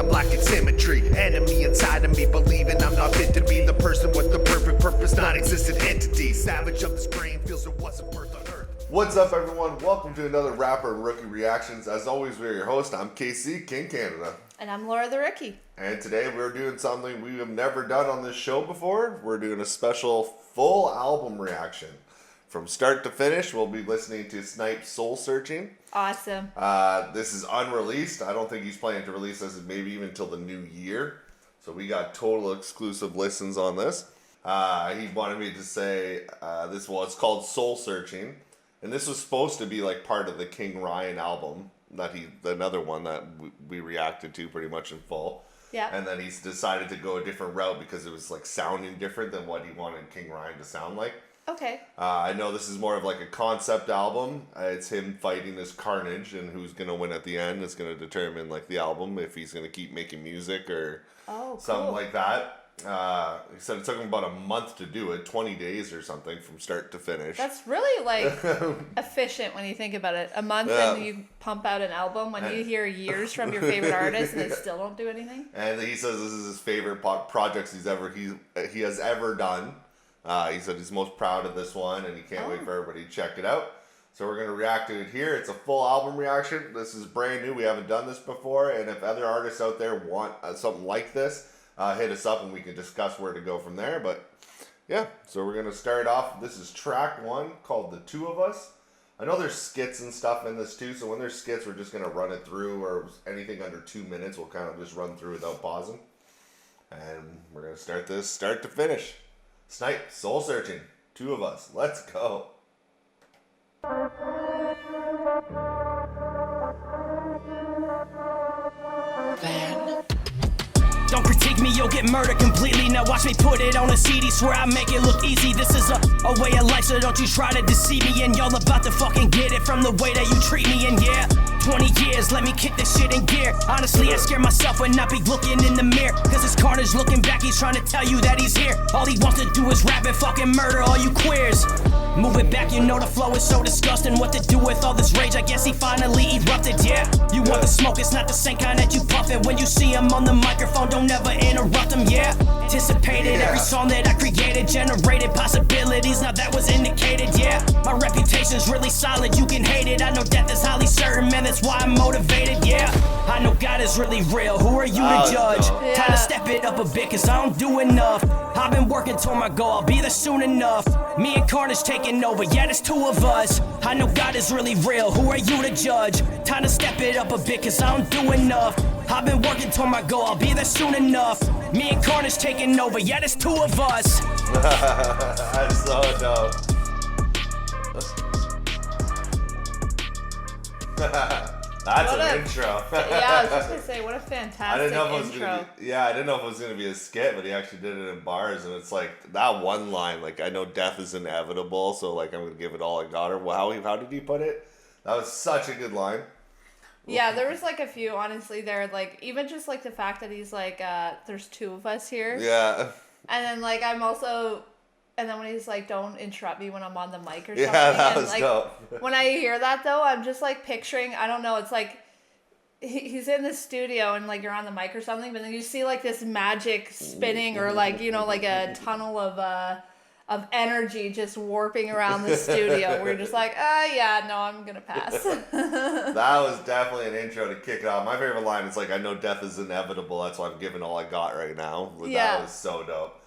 I'm lacking symmetry. Enemy inside of me, believing I'm not fit to be the person with the perfect purpose, non-existent entity. Savage of this brain feels there wasn't birth on earth. What's up, everyone? Welcome to another Rapper and Rookie Reactions. As always, we're your host. I'm KC, KingCanada. And I'm Laura the Rookie. And today we're doing something we have never done on this show before. We're doing a special full album reaction. From start to finish, we'll be listening to Snype Soul Searching. Awesome. This is unreleased. I don't think he's planning to release this maybe even until the new year. So we got total exclusive listens on this. He wanted me to say it's called Soul Searching. And this was supposed to be like part of the King Ryan album, another one that we reacted to pretty much in full. Yeah. And then he's decided to go a different route because it was like sounding different than what he wanted King Ryan to sound like. Okay. I know this is more of like a concept album. It's him fighting this carnage, and who's gonna win at the end is gonna determine like the album, if he's gonna keep making music or something like that. He said it took him about a month to do it, 20 days or something from start to finish. That's really like efficient when you think about it. A month and you pump out an album when you hear years from your favorite artist and they still don't do anything. And he says this is his favorite projects he has ever done. He said he's most proud of this one and he can't wait for everybody to check it out. So we're going to react to it here. It's a full album reaction. This is brand new. We haven't done this before. And if other artists out there want something like this, hit us up and we can discuss where to go from there. But yeah, so we're going to start off. This is track 1 called The Two of Us. I know there's skits and stuff in this too. So when there's skits, we're just going to run it through, or anything under 2 minutes, we'll kind of just run through without pausing. And we're going to start this start to finish. Snype, Soul Searching, Two of Us. Let's go. Don't critique me, you'll get murdered completely. Now watch me put it on a CD, swear I make it look easy. This is a way of life, so don't you try to deceive me. And y'all about to fucking get it from the way that you treat me. And yeah, 20 years, let me kick this shit in gear. Honestly, I scare myself when I be looking in the mirror. Cause it's Carnage looking back, he's trying to tell you that he's here. All he wants to do is rap and fucking murder all you queers. Move it back, you know the flow is so disgusting. What to do with all this rage, I guess he finally erupted, yeah. You want the smoke, it's not the same kind that you puffin'. When you see him on the microphone, don't ever interrupt him, yeah. Anticipated every song that I created, generated possibilities, now that was indicated, yeah. My reputation's really solid, you can hate it. I know death is highly certain, man, that's why I'm motivated, yeah. I know God is really real, who are you to judge? Time to step it up a bit, cause I don't do enough. I've been working toward my goal, I'll be there soon enough. Me and Carnage taking over, yeah, there's 2 of us. I know God is really real, who are you to judge? Time to step it up a bit, cause I don't do enough. I've been working toward my goal, I'll be there soon enough. Me and Carnage taking over, yeah, there's 2 of us. That's so dope. That's an intro. Yeah, I was just gonna say, what a fantastic intro. I didn't know if it was gonna be a skit, but he actually did it in bars, and it's like that one line, like, I know death is inevitable, so like I'm gonna give it all I got. Or how did he put it? That was such a good line. Yeah, there was like a few, honestly, there, like, even just like the fact that he's like, there's 2 of us here. Yeah. And then like and then when he's like, don't interrupt me when I'm on the mic or something. Yeah, that was like, dope. When I hear that though, I'm just like picturing, I don't know, it's like he's in the studio and like you're on the mic or something, but then you see like this magic spinning or like, you know, like a tunnel of energy just warping around the studio. We're just like, yeah, no, I'm gonna pass. That was definitely an intro to kick it off. My favorite line is like, I know death is inevitable, that's why I'm giving all I got right now. Yeah. That was so dope.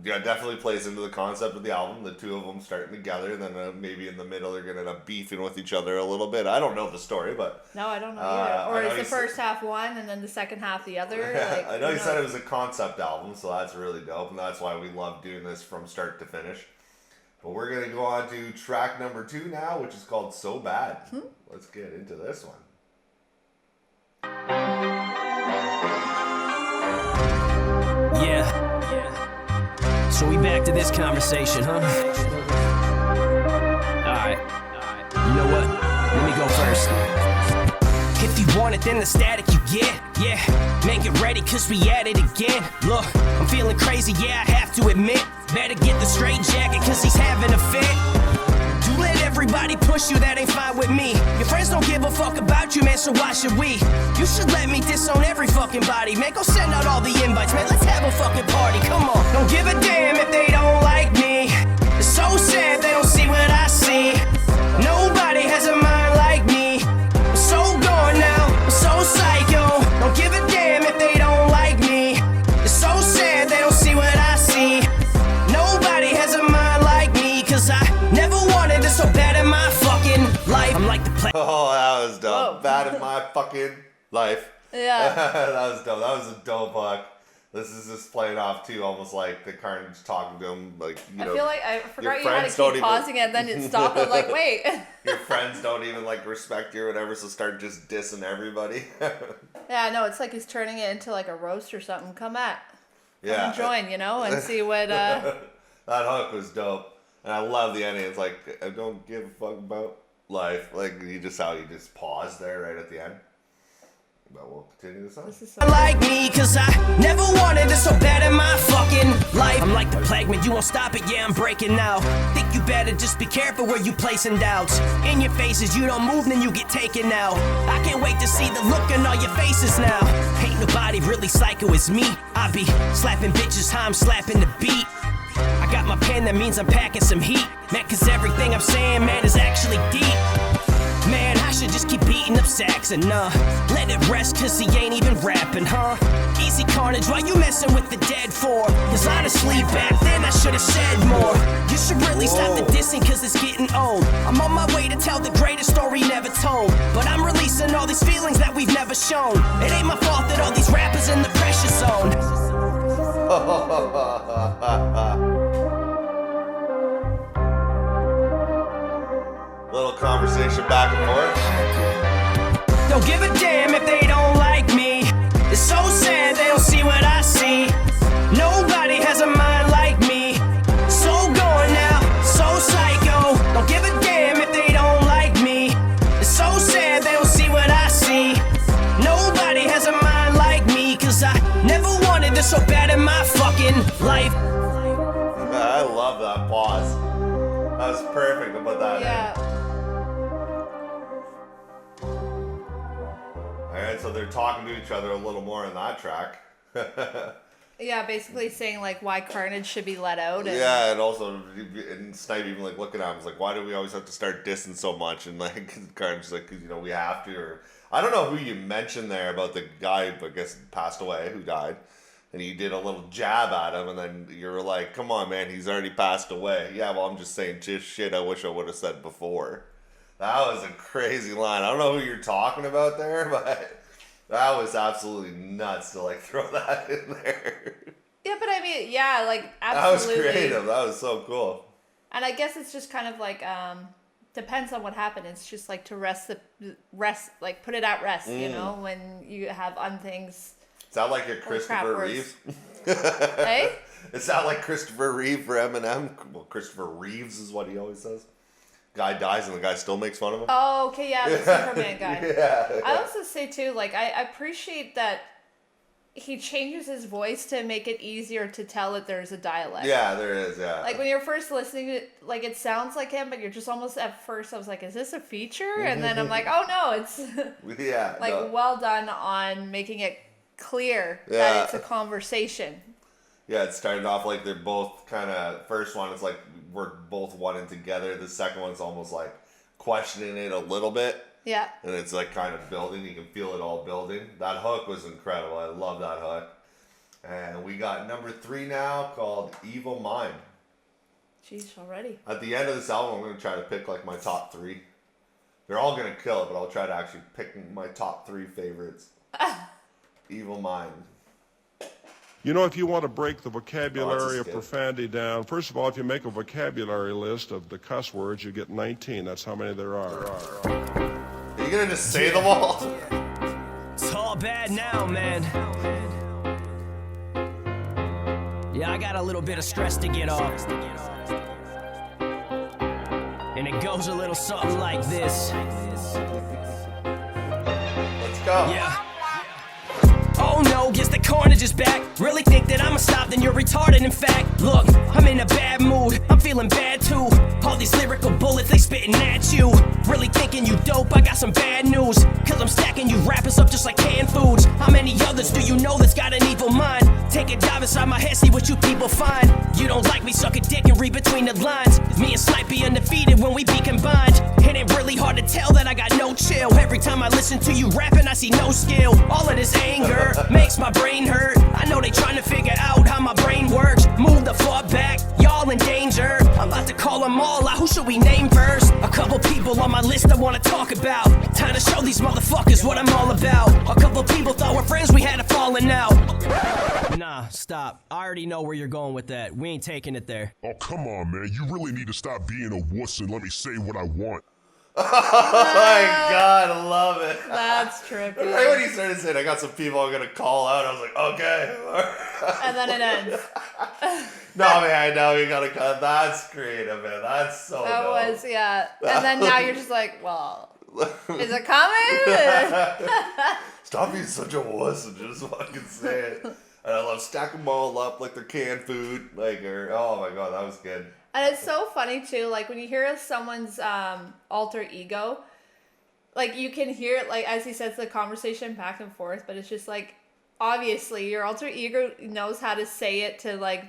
Yeah, definitely plays into the concept of the album. The 2 of them starting together, and then maybe in the middle they're gonna end up beefing with each other a little bit. I don't know the story, but no, I don't know either. Or is the first half one and then the second half the other? Like, I know he said it was a concept album, so that's really dope, and that's why we love doing this from start to finish. But we're gonna go on to track number 2 now, which is called So Bad. Let's get into this one. Yeah. So we back to this conversation, huh? Alright. You know what? Let me go first. If you want it, then the static you get. Yeah, make it ready, cause we at it again. Look, I'm feeling crazy, yeah, I have to admit. Better get the straight jacket, cause he's having a fit. You let every everybody push you, that ain't fine with me. Your friends don't give a fuck about you, man, so why should we? You should let me disown every fucking body. Man, go send out all the invites, man, let's have a fucking party, come on. Don't give a damn if they don't like me. It's so sad they don't see what I see. Nobody has a mind like me. I'm so gone now, I'm so psycho. Don't give a damn if they don't like me. It's so sad they don't see what I see. Nobody has a mind like me, cause I never wanted it so bad in my fucking life. I'm like the play. Oh, that was dope. Whoa. Bad in my fucking life. Yeah. That was dope. That was a dope hook. This is just playing off too, almost like the Carnage talking to him, like, you know. I feel like I forgot you had friends to don't keep even- pausing it, and then it stopped. I'm like, wait. Your friends don't even like respect you or whatever, so start just dissing everybody. Yeah, no, it's like he's turning it into like a roast or something. Come Yeah. join, you know, and see what. That hook was dope, and I love the ending. It's like, I don't give a fuck about life. Like how you just pause there right at the end. But we'll continue the song. This is so Like me, cause I never wanted it so bad in my fucking life. I'm like the plague, man, you won't stop it, yeah, I'm breaking now. Think you better just be careful where you placing doubts. In your faces, you don't move, then you get taken out. I can't wait to see the look on all your faces now. Ain't nobody really psycho as me. I be slapping bitches, how I'm slapping the beat. I got my pen, that means I'm packing some heat. Man, cause everything I'm saying, man, is actually deep. Man, I should just keep beating up Saxon, let it rest, cause he ain't even rapping, huh? Easy Carnage, why you messing with the dead for? Cause honestly, back then I should've said more. You should really stop the dissing, cause it's getting old. I'm on my way to tell the greatest story never told. But I'm releasing all these feelings that we've never shown. It ain't my fault that all these rappers in the pressure zone. Little conversation back and forth. Don't give a damn if they don't like me. It's so sad they don't see what I see. Nobody has a mind like me. So gone now, so psycho. Don't give a damn if they don't like me. It's so sad they don't see what I see. Nobody has a mind like me, cause I never wanted this so bad in my fucking life. I love that pause. That was perfect about that. Yeah. Alright, so they're talking to each other a little more in that track. Yeah, basically saying like why Carnage should be let out. And Yeah, and also, and Snype even like looking at him, was like, why do we always have to start dissing so much? And like, Carnage's like, cause you know, we have to, or I don't know who you mentioned there about the guy who I guess passed away, who died. And you did a little jab at him, and then you were like, come on, man, he's already passed away. Yeah, well, I'm just saying just shit I wish I would have said before. That was a crazy line. I don't know who you're talking about there, but that was absolutely nuts to like throw that in there. Yeah, but I mean, yeah, like That was absolutely. creative. That was so cool. And I guess it's just kind of like depends on what happened. It's just like to rest, like put it at rest. You know, when you have things. Sound like you're crap Christopher words. Reeves? Hey. It sound like Christopher Reeve for Eminem. Well, Christopher Reeves is what he always says. Guy dies and the guy still makes fun of him. Oh, okay, yeah, the Superman guy. Yeah. I also say too, like I appreciate that he changes his voice to make it easier to tell that there's a dialect. Yeah, there is, yeah. Like when you're first listening to it, like it sounds like him, but you're just almost at first I was like, is this a feature? And then I'm like, oh no, it's Yeah. like no. well done on making it clear Yeah. that it's a conversation. Yeah, it started off like they're both kind of, first one is like we're both wanting together. The second one's almost like questioning it a little bit. Yeah. And it's like kind of building. You can feel it all building. That hook was incredible. I love that hook. And we got number 3 now called Evil Mind. Jeez, already. At the end of this album, I'm going to try to pick like my top 3. They're all going to kill it, but I'll try to actually pick my top 3 favorites. Evil Mind. You know, if you want to break the vocabulary of skip. profanity down, first of all, if you make a vocabulary list of the cuss words, you get 19. That's how many there are. Are you going to just say them all? It's all bad now, man. Yeah, I got a little bit of stress to get off. And it goes a little something like this. Let's go. Yeah. Oh no, guess the Carnage is back. Really think that I'ma stop, then you're retarded. In fact, look, I'm in a bad mood, I'm feeling bad too. All these lyrical bullets, they spitting at you. Really thinking you dope, I got some bad news. Cause I'm stacking you rappers up just like canned foods. How many others do you know that's got an evil mind? Take a dive inside my head, see what you people find. You don't like me, suck a dick and read between the lines. Me and Snype be undefeated when we be combined. It ain't really hard to tell that I got no chill. Every time I listen to you rapping, I see no skill. All of this anger makes my brain hurt. I know they trying to figure out how my brain works. Move the fuck back, y'all in danger. I'm about to call them all out, who should we name first? A couple people on my list I wanna talk about. Time to show these motherfuckers what I'm all about. A couple people thought we're friends, we had a falling out. Nah, stop. I already know where you're going with that. We ain't taking it there. Oh, come on, man. You really need to stop being a wuss and let me say what I want. Oh my god, I love it. That's trippy. Right when he started saying, I got some people I'm gonna call out, I was like, okay. And then it ends. No, man, I know you gotta cut. That's creative, man. That's so That dope. was, yeah. And then now you're just like, well, is it coming? Stop being such a wuss and just fucking say it. And I love stacking them all up like they're canned food. Like, oh my god, that was good. And it's so funny too, like when you hear someone's alter ego, like you can hear it, like as he says the conversation back and forth, but it's just like, obviously your alter ego knows how to say it to like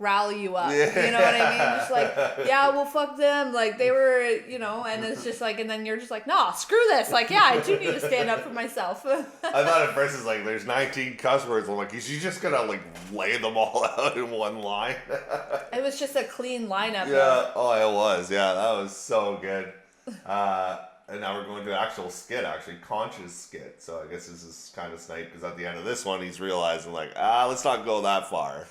rally you up. Yeah. You know what I mean? Just like, yeah, well, fuck them. Like they were, you know, and it's just like, and then you're just like, nah, screw this. Like, yeah, I do need to stand up for myself. I thought at first it's like, there's 19 cuss words. I'm like, is she just gonna like lay them all out in one line? It was just a clean lineup. Yeah, oh, it was. Yeah, that was so good. And now we're going to actual skit, actually, conscious skit. So I guess this is kind of Snype, because at the end of this one, he's realizing, like, let's not go that far.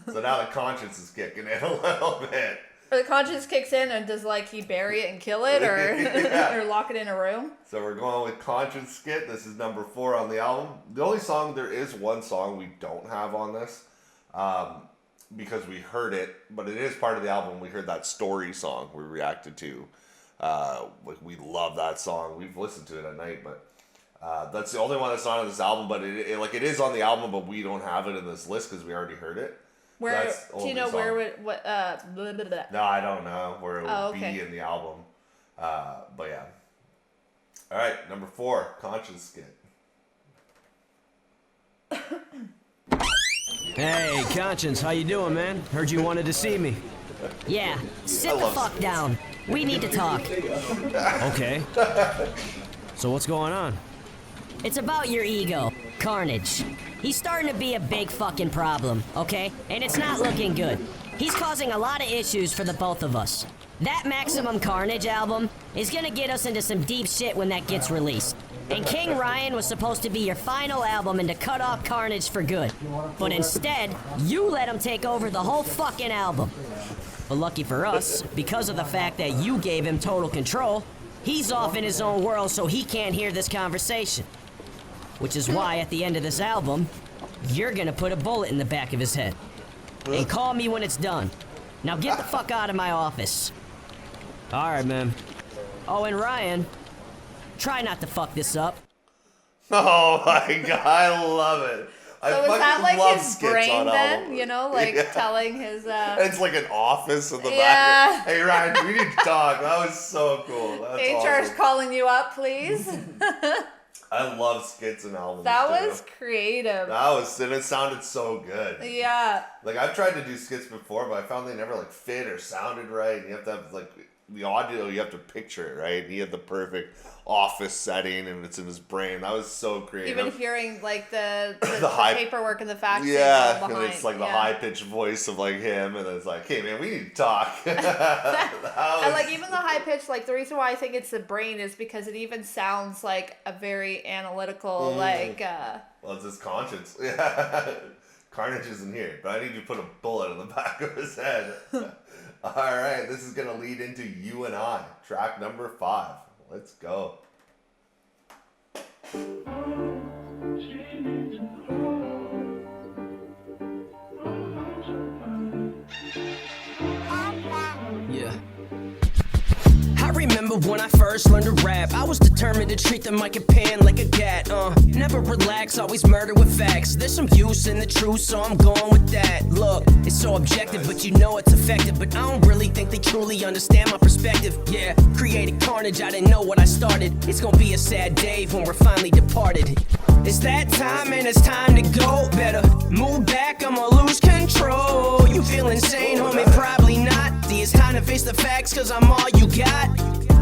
So now the conscience is kicking in a little bit. Or the conscience kicks in, and does, like, he bury it and kill it, or, Yeah. or lock it in a room? So we're going with conscience skit. This is number 4 on the album. The only song, there is one song we don't have on this, because we heard it, but it is part of the album. We heard that story song we reacted to. Like we love that song. We've listened to it at night, but that's the only one that's not on this album. But it is on the album, but we don't have it in this list because we already heard it. Where do you know song. where would what blah, blah, blah. No, I don't know where it would okay. be in the album. But yeah. All right, number 4, conscious skit. Hey, Conscience, how you doing, man? Heard you wanted to see me. Yeah, sit the fuck down. We need to talk. Okay. So what's going on? It's about your ego, Carnage. He's starting to be a big fucking problem, okay? And it's not looking good. He's causing a lot of issues for the both of us. That Maximum Carnage album is gonna get us into some deep shit when that gets released. And King Ryan was supposed to be your final album and to cut off Carnage for good. But instead, you let him take over the whole fucking album. But lucky for us, because of the fact that you gave him total control, he's off in his own world so he can't hear this conversation. Which is why at the end of this album, you're gonna put a bullet in the back of his head. And call me when it's done. Now get the fuck out of my office. Alright, man. Oh, and Ryan, try not to fuck this up. Oh my god, I love it. So was that like his brain then? You know, like telling his It's like an office in the Yeah. back. Hey Ryan, we need to talk. That was so cool. That's HR's awesome. calling you up, please. I love skits and albums. That too. was creative. And it sounded so good. Yeah. Like I've tried to do skits before, but I found they never like fit or sounded right. And you have to have like the audio, you have to picture it, right? He had the perfect office setting, and it's in his brain. That was so creative. Even hearing like the high paperwork in the fax. Yeah, behind. and it's like the high pitched voice of like him, and it's like, hey man, we need to talk. And like even the high pitch, like the reason why I think it's the brain is because it even sounds like a very analytical, like. Well, it's his conscience. Yeah, Carnage isn't here, but I need to put a bullet in the back of his head. All right, this is gonna lead into You and I, track number 5. Let's go. Yeah. I remember when I first learned to rap. I was determined to treat the mic and pen like a cat. Never relax, always murder with facts. There's some use in the truth, so I'm going with that. Look, it's so objective, but you know it's effective. But I don't really think they truly understand my perspective. Yeah, created carnage, I didn't know what I started. It's gonna be a sad day when we're finally departed. It's that time and it's time to go. Better move back, I'ma lose control. You feel insane, homie? Probably not. See, it's time to face the facts, cause I'm all you got.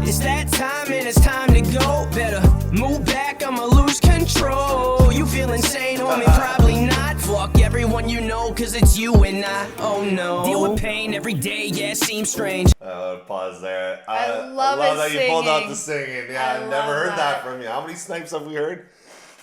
It's that time and it's time to go. Better move back, I'ma lose control. You feel insane, homie? Probably not. Fuck everyone you know, cause it's you and I. Oh no. Deal with pain every day, yeah, it seems strange. Pause there. I love that his you pulled out singing. the singing. Yeah, I've never heard that from you. How many Snipes have we heard?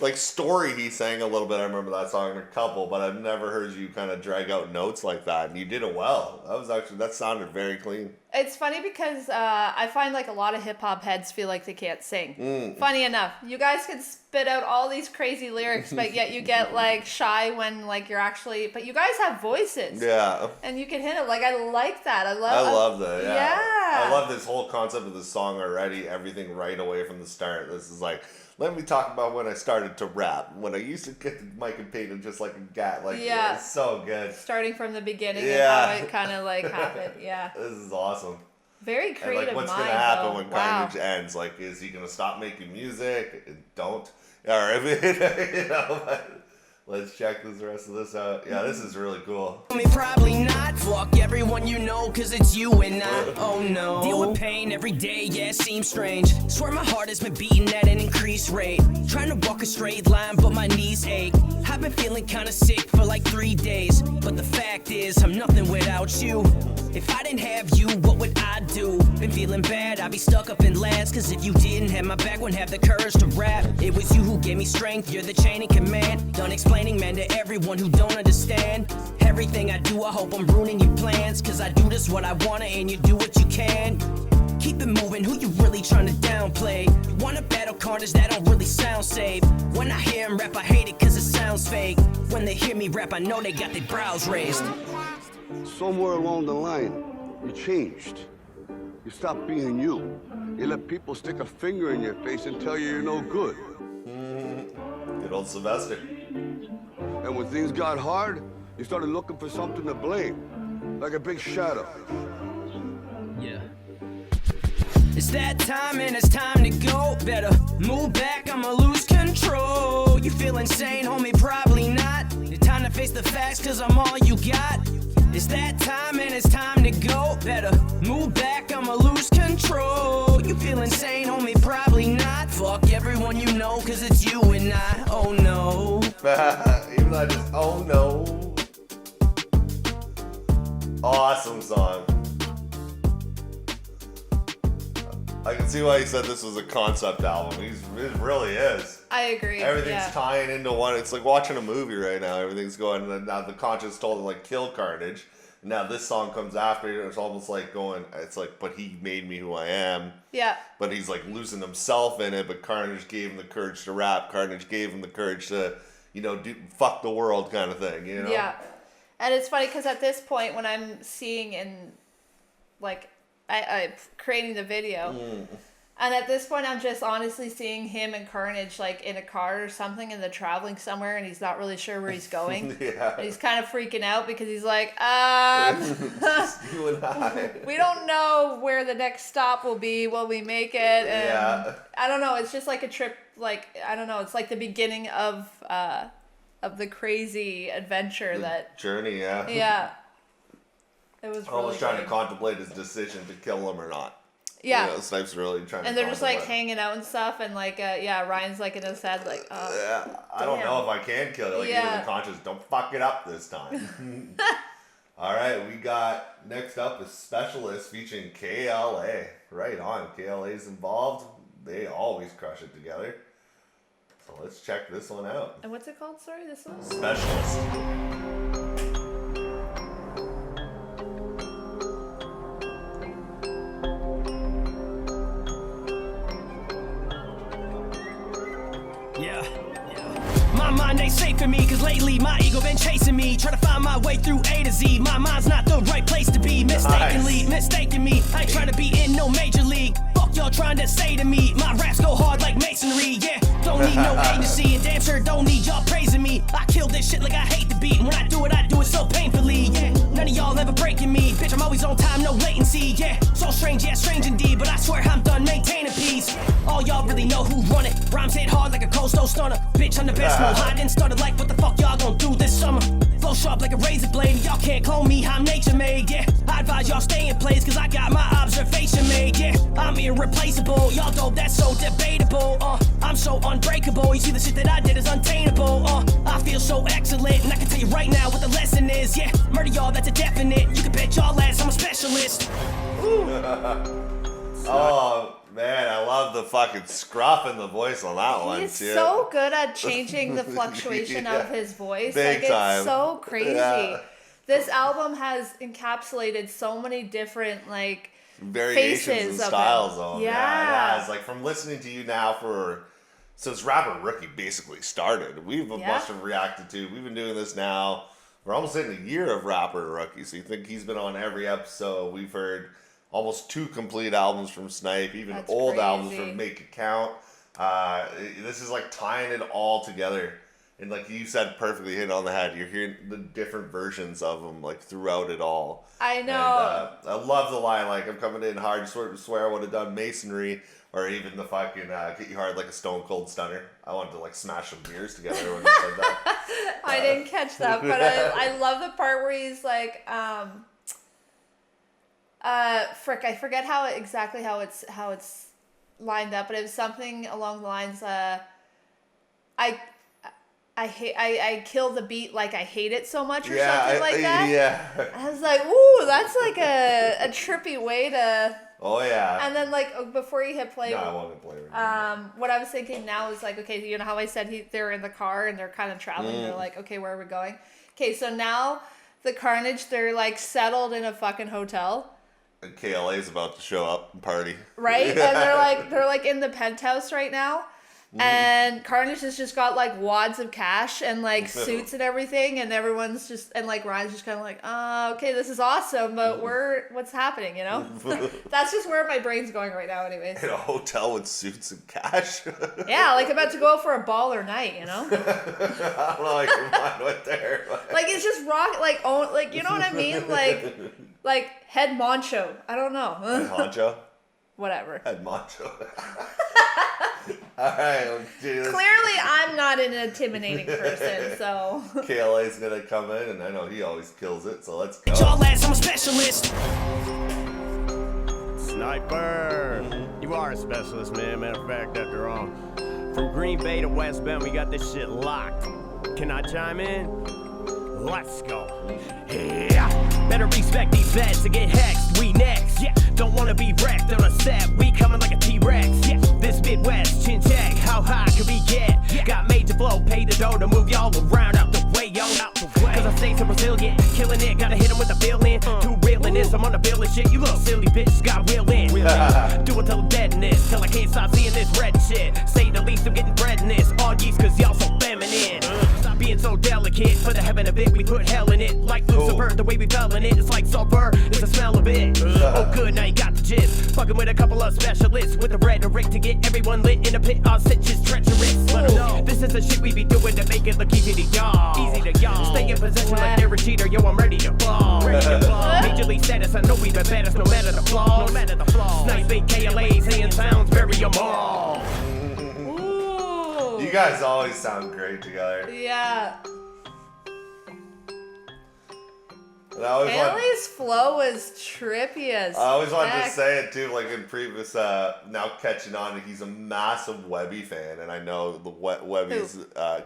Like Story, he sang a little bit. I remember that song in a couple, but I've never heard you kind of drag out notes like that. And you did it well. That sounded very clean. It's funny because I find like a lot of hip hop heads feel like they can't sing. Funny enough, you guys can spit out all these crazy lyrics, but yet you get like shy when like you're actually. But you guys have voices. Yeah. And you can hit it. Like I like that. I love that. Yeah. Yeah. I love this whole concept of the song already. Everything right away from the start. This is like. Let me talk about when I started to rap. When I used to get the mic and paint him just like a gat. Like, yeah. It's so good. Starting from the beginning Yeah. and how it kind of like happened. Yeah. This is awesome. Very And creative like, what's mind, gonna happen though. when Wow. Carnage ends? Like, is he gonna stop making music? Don't. Or I mean, you know. But let's check the rest of this out. Yeah, this is really cool. Me probably not. Fuck everyone you know, cause it's you and I. Oh no. Deal with pain every day, yeah, it seems strange. Swear my heart has been beating at an increased rate. Trying to walk a straight line, but my knees ache. I've been feeling kinda sick for like 3 days. But the fact is, I'm nothing without you. If I didn't have you, what would I do? Been feeling bad, I'd be stuck up in labs. Cause if you didn't have my back, wouldn't have the courage to rap. It was you who gave me strength, you're the chain of command. Done explaining, man, to everyone who don't understand. Everything I do, I hope I'm ruining your plans. Cause I do this what I wanna and you do what you can. Keep it moving, who you really trying to downplay? You wanna battle Carnage, that don't really sound safe. When I hear him rap, I hate it cause it sounds fake. When they hear me rap, I know they got their brows raised. Somewhere along the line, you changed. You stopped being you. You let people stick a finger in your face and tell you you're no good. Good old Sylvester. And when things got hard, you started looking for something to blame, like a big shadow. Yeah. It's that time and it's time to go. Better move back, I'ma lose control. You feel insane, homie? Probably not. It's time to face the facts, cause I'm all you got. It's that time and it's time to go. Better move back, I'ma lose control. You feel insane, homie? Probably not. Fuck everyone you know, cause it's you and I. Oh no. Even though I just, oh no. Awesome song. I can see why he said this was a concept album. It really is. I agree. Everything's tying into one. It's like watching a movie right now. Everything's going. And now the conscience told him like kill Carnage. Now this song comes after. It's almost like going. It's like, but he made me who I am. Yeah. But he's like losing himself in it. But Carnage gave him the courage to rap. Carnage gave him the courage to, you know, do fuck the world kind of thing. You know. Yeah. And it's funny because at this point, when I'm seeing in, like, I creating the video, and at this point, I'm just honestly seeing him and Carnage like in a car or something, and they're traveling somewhere, and he's not really sure where he's going. Yeah. And he's kind of freaking out because he's like, You and I. we don't know where the next stop will be. Will we make it? And Yeah. I don't know. It's just like a trip. Like, I don't know. It's like the beginning of the crazy adventure that. Journey, yeah. Yeah. It was really Almost trying to good. contemplate his decision to kill him or not. Yeah. You know, Snipe's really trying to And they're just like contemplate. hanging out and stuff, and like, yeah, Ryan's like in his head, like, Yeah, I don't Damn. know if I can kill it. Like, Yeah. even the conscious, don't fuck it up this time. All right, we got next up a specialist featuring KLA. Right on, KLA's involved. They always crush it together. So let's check this one out. and what's it called? Sorry, this one. Specialist. Yeah. My mind ain't safe for me, cause lately my ego been chasing me. Try to find my way through A to Z. My mind's not the right place to be. Mistaken me. I ain't trying to be in no major league. Fuck y'all trying to say to me? My raps go hard like masonry, yeah. Don't need no agency, and damn sure don't need y'all praising me. I kill this shit like I hate the beat, and when I do it so painfully, yeah. None of y'all ever breaking me, bitch, I'm always on time, no latency, yeah. So strange, yeah, strange indeed, but I swear I'm done maintaining peace. All y'all really know who run it. Rhymes hit hard like a cold stove stunner. Bitch, I'm the best, no hiding, started like what the fuck y'all gonna do this summer? Flow sharp like a razor blade, and y'all can't clone me, I'm nature made, yeah. I advise y'all stay in place, cause I got my observation made, yeah. I'm irreplaceable, y'all dope, that's so debatable, I'm so unbreakable, you see the shit that I did is untainable, I feel so excellent, and I can tell you right now what the lesson is, yeah. Murder y'all, that's a definite, you can bet y'all ass I'm a specialist. Oh man, I love the fucking scruff in the voice on that one. He's too. so good at changing the fluctuation of his voice. Big like time. It's so crazy. Yeah. This album has encapsulated so many different like variations faces and of styles him. of him. Yeah. It's like from listening to you now since Rapper Rookie basically started. We've must have reacted to. We've been doing this now. We're almost in a year of Rapper Rookie. So you think he's been on every episode. We've heard almost 2 complete albums from Snype, even That's old crazy. albums from Make It Count. This is like tying it all together. And like you said, perfectly hit on the head. You're hearing the different versions of them like throughout it all. I know. And, I love the line like, I'm coming in hard, swear I would have done masonry, or even the fucking get you hard like a stone cold stunner. I wanted to like smash some beers together when he said that. I didn't catch that, but I love the part where he's like, frick, I forget exactly how it's lined up, but it was something along the lines, I kill the beat like I hate it so much, or something like that. Yeah. I was like, ooh, that's like a trippy way to. Oh yeah. And then like before you hit play, No, I want to play. Right what I was thinking now is like, okay, you know how I said they're in the car and they're kind of traveling. They're like, okay, where are we going? Okay, so now the carnage, they're like settled in a fucking hotel. And KLA is about to show up and party. Right? And they're like in the penthouse right now. And Carnage has just got like wads of cash and like suits and everything, and everyone's just, and like Ryan's just kind of like, okay, this is awesome, but what's happening, you know? That's just where my brain's going right now, anyways. In a hotel with suits and cash. Yeah, like about to go out for a baller night, you know? I don't know, like your mind went there. Like it's just rock, like you know what I mean? Like head honcho. I don't know. Head honcho. Whatever. Head honcho. All right, let's do this. Clearly, I'm not an intimidating person, so. KLA's gonna come in, and I know he always kills it, so let's go. Y'all ass, I'm a specialist. Sniper! You are a specialist, man. Matter of fact, after all. From Green Bay to West Bend, we got this shit locked. Can I chime in? Let's go. Yeah, better respect these vets to get hexed. We next. Yeah, don't wanna be wrecked on a set. We coming like a T-Rex. Yeah, this Midwest chin check. How high can we get? Yeah. Got made to blow, pay the dough to move y'all around out the way, yo, out the way. Cause I stay so resilient, killing it. Gotta hit him with a billion. Too real in this, I'm on the bill and shit. You little silly bitch, got will in. Do it till I'm dead in this, till I can't stop seeing this red shit. Say the least, I'm getting bread in this. All yeast cause y'all so feminine. Stop being so delicate. Put a heaven a bit, we put hell in it. Like Lucifer, the way we belling it. It's like sulfur, it's the smell of it. Oh good, now you got the gist. Fucking with a couple of specialists with the rhetoric to get everyone lit in a pit. Our sitch is treacherous. Let 'em know this is the shit we be doing to make it look easy to y'all. Easy to y'all. Stay in position like they're a cheater. Yo, I'm ready to ball. Ready to ball. Major league status, I know we the baddest, no matter the flaws. No matter the flaws. Sniping KLA's hand sounds, bury them all. Ooh. You guys always sound great together. Yeah. Haley's flow is trippy as I always wanted to heck. say it too, like in previous, now catching on, he's a massive Webby fan, and I know the Webby's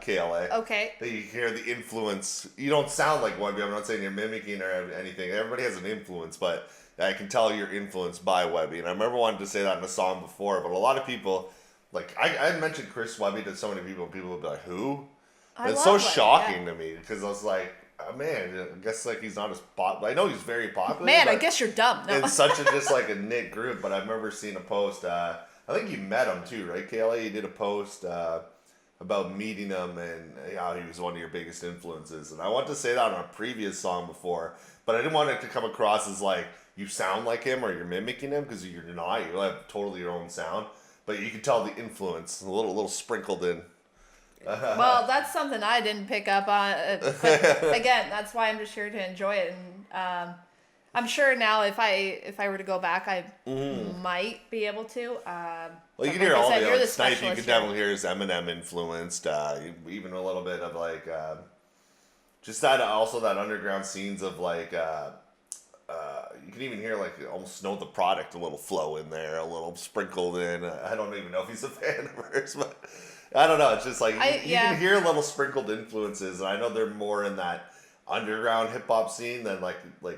KLA. Okay. That you hear the influence. You don't sound like Webby. I'm not saying you're mimicking or anything. Everybody has an influence, but I can tell you're influenced by Webby. And I remember wanting to say that in a song before, but a lot of people, like, I mentioned Chris Webby to so many people, and people would be like, who? And it's so shocking to me, because I was like, oh, man, I guess like he's not as popular. I know he's very popular. Man, I guess you're dumb. No. It's such a just like a knit group. But I remember seeing a post. I think you met him too, right, KLA? You did a post about meeting him and how he was one of your biggest influences. And I wanted to say that on a previous song before, but I didn't want it to come across as like you sound like him or you're mimicking him, because you're not. You have totally your own sound, but you can tell the influence a little sprinkled in. Well, that's something I didn't pick up on. But again, that's why I'm just here to enjoy it. And I'm sure now if I were to go back, I might be able to. Well, you can hear all the Snype. You can definitely hear his Eminem influenced. Even a little bit of like just that. Also, that underground scenes of like. You can even hear like almost Know the Product, a little flow in there, a little sprinkled in. I don't even know if he's a fan of hers, but I don't know. It's just like you can hear little sprinkled influences, and I know they're more in that underground hip hop scene than like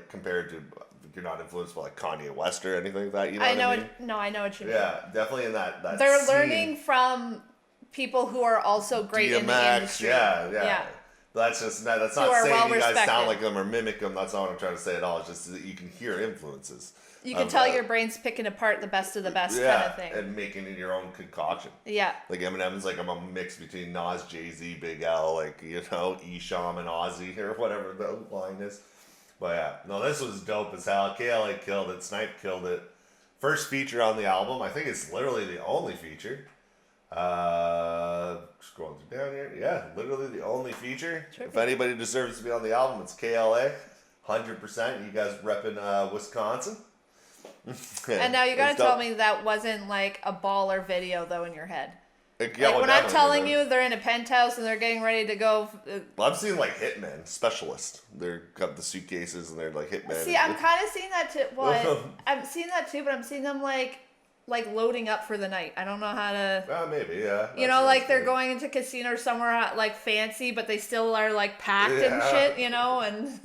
compared to, you're not influenced by like Kanye West or anything like that. You know what I mean? No, I know what you mean. Yeah, definitely in that they're scene. learning from people who are also great in the industry. Yeah. That's not saying you guys sound like them or mimic them. That's not what I'm trying to say at all. It's just that you can hear influences. You can tell your brain's picking apart the best of the best kind of thing. And making it your own concoction. Yeah. Like Eminem's like, I'm a mix between Nas, Jay-Z, Big L, like, you know, Esham and Ozzy or whatever the line is. But yeah, no, this was dope as hell. KLA killed it. Snype killed it. First feature on the album. I think it's literally the only feature. Scrolling down here. Yeah, literally the only feature. If anybody deserves to be on the album, it's KLA. 100%. You guys repping Wisconsin. And now you gotta tell me that wasn't like a baller video though in your head. Yeah, when I'm telling you they're in a penthouse and they're getting ready to go. Well, I'm seeing like Hitman specialists. They're got the suitcases and they're like Hitman. See, I'm kind of seeing that too. Well, I'm seeing that too, but I'm seeing them like loading up for the night. I don't know how to. Maybe, yeah. You know, like they're going into casino or somewhere like fancy, but they still are like packed and shit. You know, and.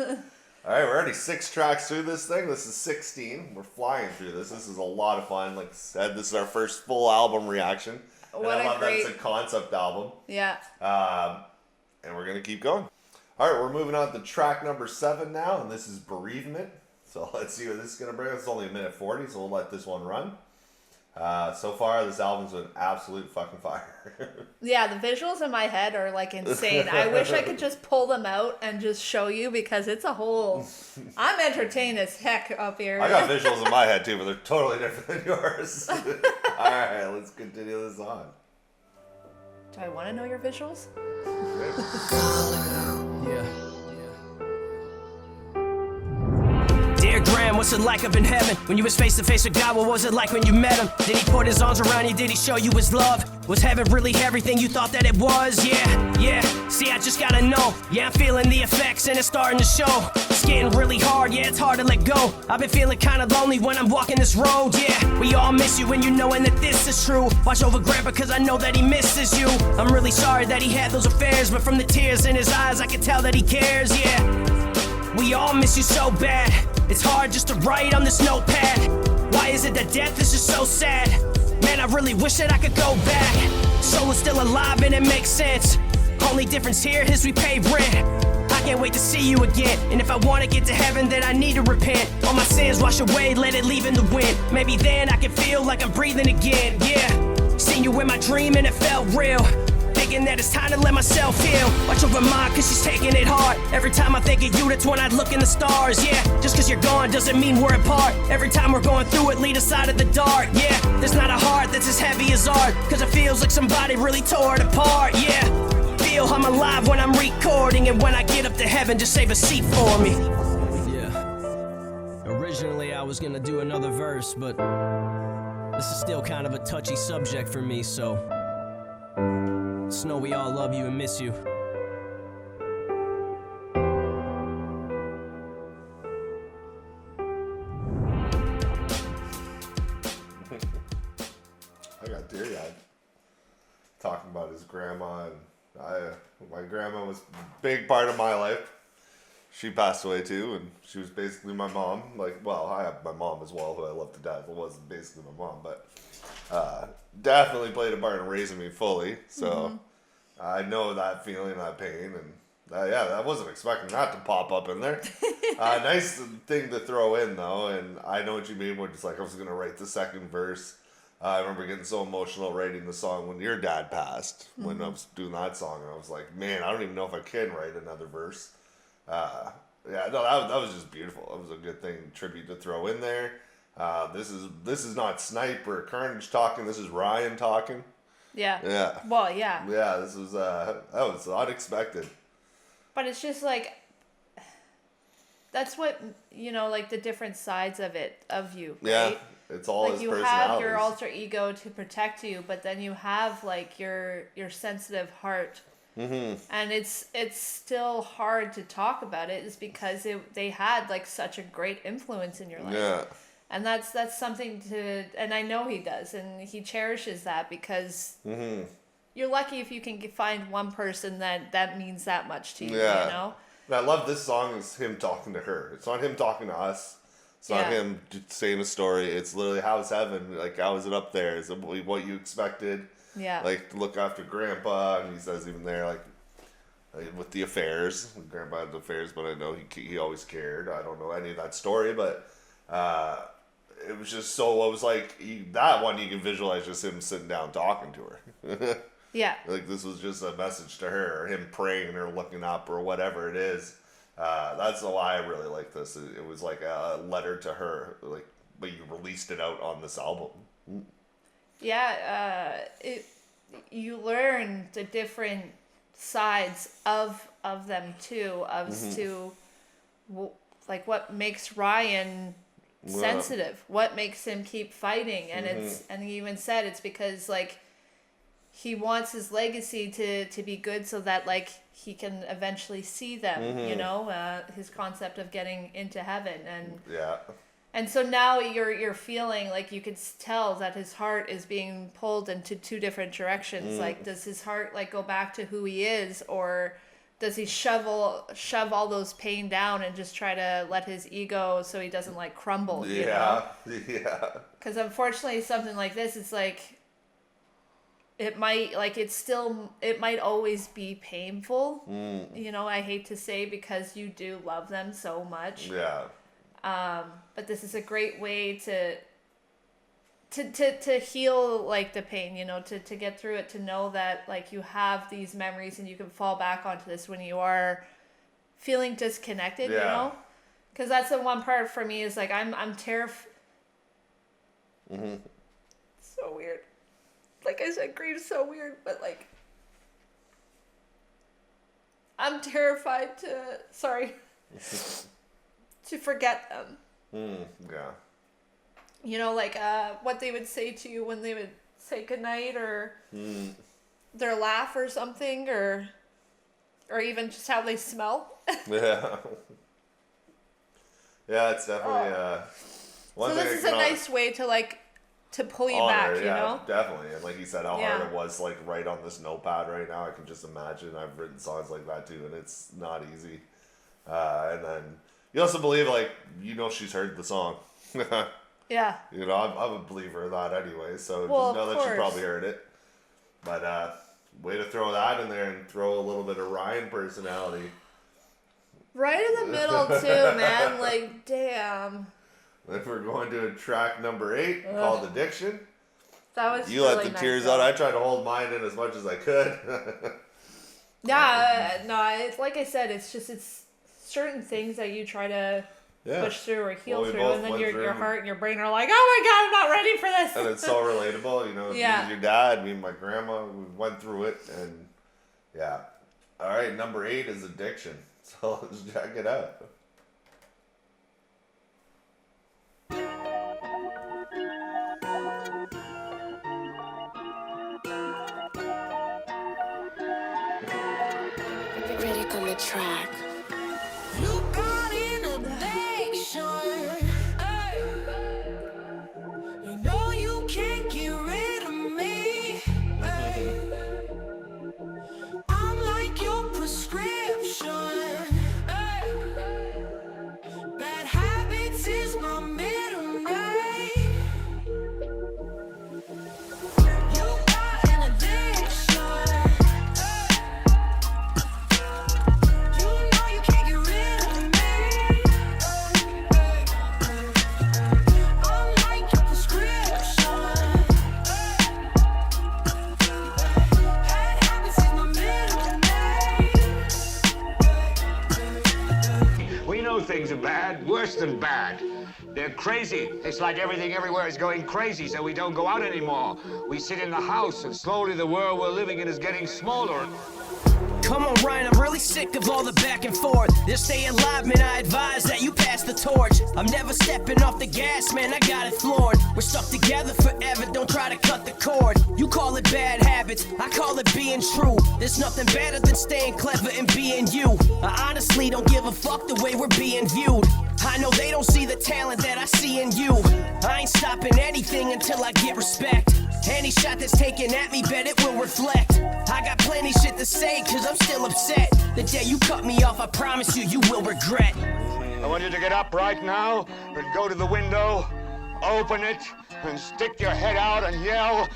All right, we're already 6 tracks through this thing. This is 16. We're flying through this. This is a lot of fun. Like I said, this is our first full album reaction. And I love that it's a concept album. Yeah. And we're going to keep going. All right, we're moving on to track number 7 now, and this is Bereavement. So let's see what this is going to bring us. It's only 1:40, so we'll let this one run. So far, this album's been absolute fucking fire. Yeah, the visuals in my head are like insane. I wish I could just pull them out and just show you because it's a whole. I'm entertained as heck up here. I got visuals in my head too, but they're totally different than yours. All right, let's continue this on. Do I want to know your visuals? Dear Graham, what's it like up in heaven? When you was face to face with God, what was it like when you met him? Did he put his arms around you? Did he show you his love? Was heaven really everything you thought that it was? Yeah. See, I just gotta know. Yeah, I'm feeling the effects and it's starting to show. It's getting really hard, yeah, it's hard to let go. I've been feeling kinda lonely when I'm walking this road, yeah. We all miss you when you're knowing that this is true. Watch over Grandpa cause I know that he misses you. I'm really sorry that he had those affairs, but from the tears in his eyes I can tell that he cares, yeah. We all miss you so bad. It's hard just to write on this notepad. Why is it that death is just so sad? Man, I really wish that I could go back. Soul is still alive and it makes sense. Only difference here is we pay rent. I can't wait to see you again. And if I want to get to heaven, then I need to repent. All my sins wash away, let it leave in the wind. Maybe then I can feel like I'm breathing again, yeah. Seen you in my dream and it felt real. Thinking that it's time to let myself heal. Watch over mine cause she's taking it hard. Every time I think of you, that's when I look in the stars, yeah. Just cause you're gone doesn't mean we're apart. Every time we're going through it, lead us out of the dark, yeah. There's not a heart that's as heavy as art. Cause it feels like somebody really tore it apart, yeah. Feel I'm alive when I'm recording. And when I get up to heaven, just save a seat for me. Yeah. Originally I was gonna do another verse, but this is still kind of a touchy subject for me, so just know we all love you and miss you. I got teary-eyed talking about his grandma, and my grandma was a big part of my life. She passed away too, and she was basically my mom. Like, well, I have my mom as well, who I love to death. It wasn't basically my mom, but definitely played a part in raising me fully. So I know that feeling, that pain, and yeah, I wasn't expecting that to pop up in there. Nice thing to throw in though, and I know what you mean. We're just like, I was gonna write the second verse. I remember getting so emotional writing the song when your dad passed. When I was doing that song, and I was like, man, I don't even know if I can write another verse. Yeah, no, that was just beautiful. That was a good thing, tribute to throw in there. This is not Snype or Carnage talking. This is Ryan talking. Yeah. Yeah. Well, yeah. Yeah, this was that was unexpected. But it's just like, that's what, you know, like the different sides of it, of you, right? Yeah, it's all like his you personalities. have your alter ego to protect you, but then you have like your sensitive heart. Mm-hmm. And it's still hard to talk about it, is because they had like such a great influence in your life. Yeah. And that's something to, and I know he does, and he cherishes that, because you're lucky if you can find one person that means that much to you, Yeah. you know? And I love this song is him talking to her. It's not him talking to us. It's not him saying a story. It's literally, how's heaven? Like, how is it up there? Is it what you expected? Yeah. Like, to look after Grandpa, and he says even there, like with the affairs. Grandpa had the affairs, but I know he always cared. I don't know any of that story, but it was just so, it was like, that one you can visualize just him sitting down talking to her. Yeah. Like, this was just a message to her, or him praying or looking up or whatever it is. That's why I really like this. It was like a letter to her, like, but you released it out on this album. Yeah, you learn the different sides of them too, to like what makes Ryan sensitive, what makes him keep fighting, and and he even said it's because like he wants his legacy to be good, so that like he can eventually see them, you know, his concept of getting into heaven. And so now you're feeling like you could tell that his heart is being pulled into two different directions. Like, does his heart like go back to who he is, or does he shove all those pain down and just try to let his ego so he doesn't like crumble? You know? Yeah. Because unfortunately, something like this, it's like it might always be painful. You know, I hate to say, because you do love them so much. Yeah. But this is a great way to heal like the pain, you know, to get through it, to know that like you have these memories and you can fall back onto this when you are feeling disconnected, you know? Because that's the one part for me is like I'm terrified. So weird. Like I said, grief's so weird, but like I'm terrified to forget them. Yeah. You know, like what they would say to you when they would say goodnight, or their laugh or something, or even just how they smell. Yeah. Yeah, it's definitely one so thing. this is a nice way to pull you back, you know? Definitely. And like you said, how hard it was, like, right on this notepad right now. I can just imagine. I've written songs like that too, and it's not easy. And then you also believe, like, you know, she's heard the song. Yeah. You know, I'm a believer of that anyway, so Well, just know that she probably heard it. But way to throw that in there and throw a little bit of Ryan personality. Right in the middle too, man. Like, damn. If we're going to track number 8 called Addiction. That was You really let the nice, tears though. out. I tried to hold mine in as much as I could. Yeah, no, it's like I said, it's certain things that you try to push through or heal we through, both and then went your through heart and your brain are like, oh my god, I'm not ready for this. And it's so relatable, you know. Me and your dad, me and my grandma, we went through it, and yeah. All right, number 8 is Addiction. So let's check it out. Critic on the track. You got an addiction. Ay. You know you can't get rid of me. Ay. I'm like your prescription. Ay. know things are bad, worse than bad. They're crazy. It's like everything everywhere is going crazy, so we don't go out anymore. We sit in the house, and slowly the world we're living in is getting smaller. Come on, Ryan, I'm really sick of all the back and forth. To stay alive, man, I advise that you pass the torch. I'm never stepping off the gas, man, I got it floored. We're stuck together forever, don't try to cut the cord. You call it bad habits, I call it being true. There's nothing better than staying clever and being you. I honestly don't give a fuck the way we're being viewed. I know they don't see the talent that I see in you. I ain't stopping anything until I get respect. Any shot that's taken at me, bet it will reflect. I got plenty shit to say, cause I'm still upset. The day you cut me off, I promise you, you will regret. I want you to get up right now and go to the window, open it, and stick your head out and yell,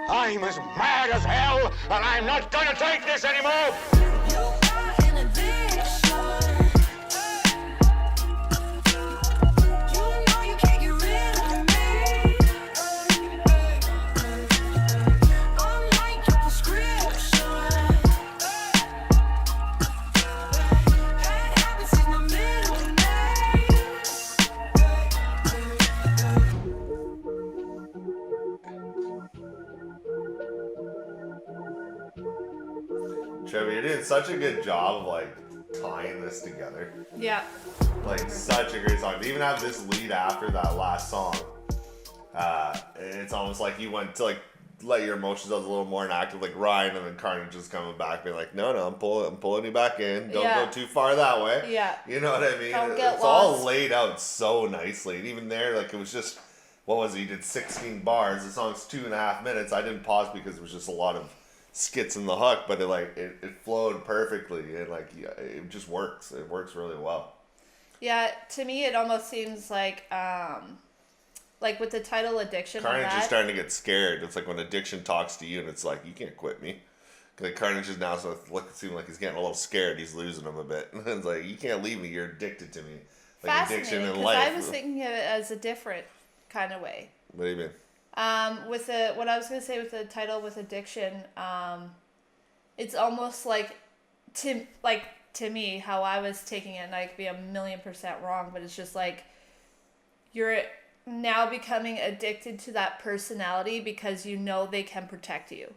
I'm as mad as hell, and I'm not gonna take this anymore! You are an addiction. You know you can't get rid of me. I'm like your prescription. Bad habits is my middle Chevy, you're doing such a good job of like tying this together. Yeah. Like such a great song. To even have this lead after that last song, it's almost like you went to like let your emotions out a little more and active like Ryan, and then Carnage just coming back being like, no, I'm pulling you back in. Don't go too far that way. Yeah. You know what I mean? Don't get It's lost. all laid out so nicely. And even there, like it was just, what was it? He did 16 bars. The song's 2.5 minutes. I didn't pause because it was just a lot of skits in the hook, but it flowed perfectly, and like it just works. It works really well. Yeah, to me it almost seems like with the title Addiction. Carnage is starting to get scared. It's like when addiction talks to you, and it's like, you can't quit me. Like Carnage is now seeming like he's getting a little scared. He's losing him a bit. It's like, you can't leave me. You're addicted to me. Like addiction in life. I was thinking of it as a different kind of way. What do you mean? What I was gonna say with the title with addiction, it's almost like to me how I was taking it, and I could be 1,000,000% wrong, but it's just like you're now becoming addicted to that personality because you know they can protect you.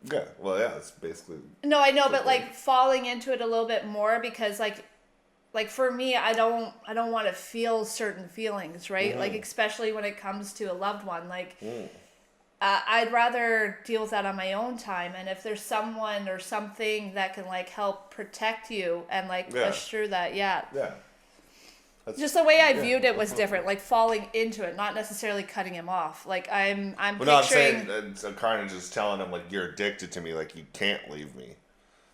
Yeah, well, yeah, it's basically. No, I know, but like falling into it a little bit more because like for me, I don't want to feel certain feelings, right? Like especially when it comes to a loved one, like I'd rather deal with that on my own time. And if there's someone or something that can like help protect you and like push through that, yeah. That's, just the way I viewed it was different, like falling into it, not necessarily cutting him off. Like I'm picturing. No, I'm saying Carnage is telling him like, you're addicted to me, like you can't leave me.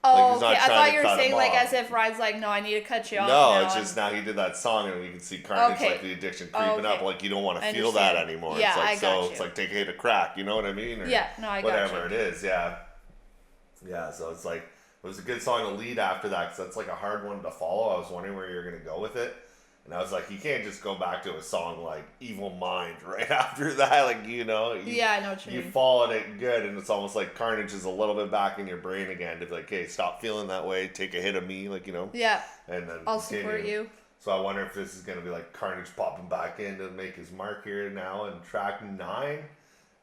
Oh, like, okay. I thought you were saying like as if Ryan's like, no, I need to cut you off. No, it's just now he did that song, and we can see Carnage like the addiction creeping up. Like you don't want to feel that anymore. Yeah, it's like, I got you. It's like take a hit of crack. You know what I mean? Or yeah, no, I got you. whatever it is. Yeah. Yeah. So it's like it was a good song to lead after that, because that's like a hard one to follow. I was wondering where you're gonna go with it. And I was like, you can't just go back to a song like Evil Mind right after that. Like, you know. Yeah, I know what you mean. You followed it good, and it's almost like Carnage is a little bit back in your brain again to be like, hey, stop feeling that way. Take a hit of me, like, you know. Yeah. And then I'll continue. support you. So I wonder if this is going to be like Carnage popping back in to make his mark here now in track 9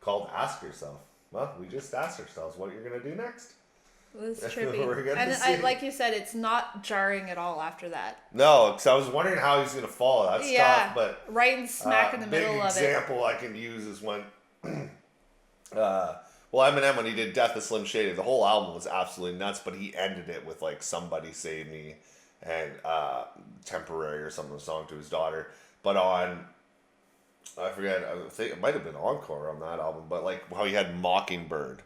called Ask Yourself. Well, we just asked ourselves what you're going to do next. It was trippy. And like you said, it's not jarring at all after that. No, because I was wondering how he's going to follow that stuff. But right and smack in the middle of it. Big example I can use is when, Eminem, when he did Death of Slim Shady, the whole album was absolutely nuts, but he ended it with like Somebody Save Me and Temporary or some of the song to his daughter. But on, I forget, I think it might have been Encore on that album, but like how he had Mockingbird.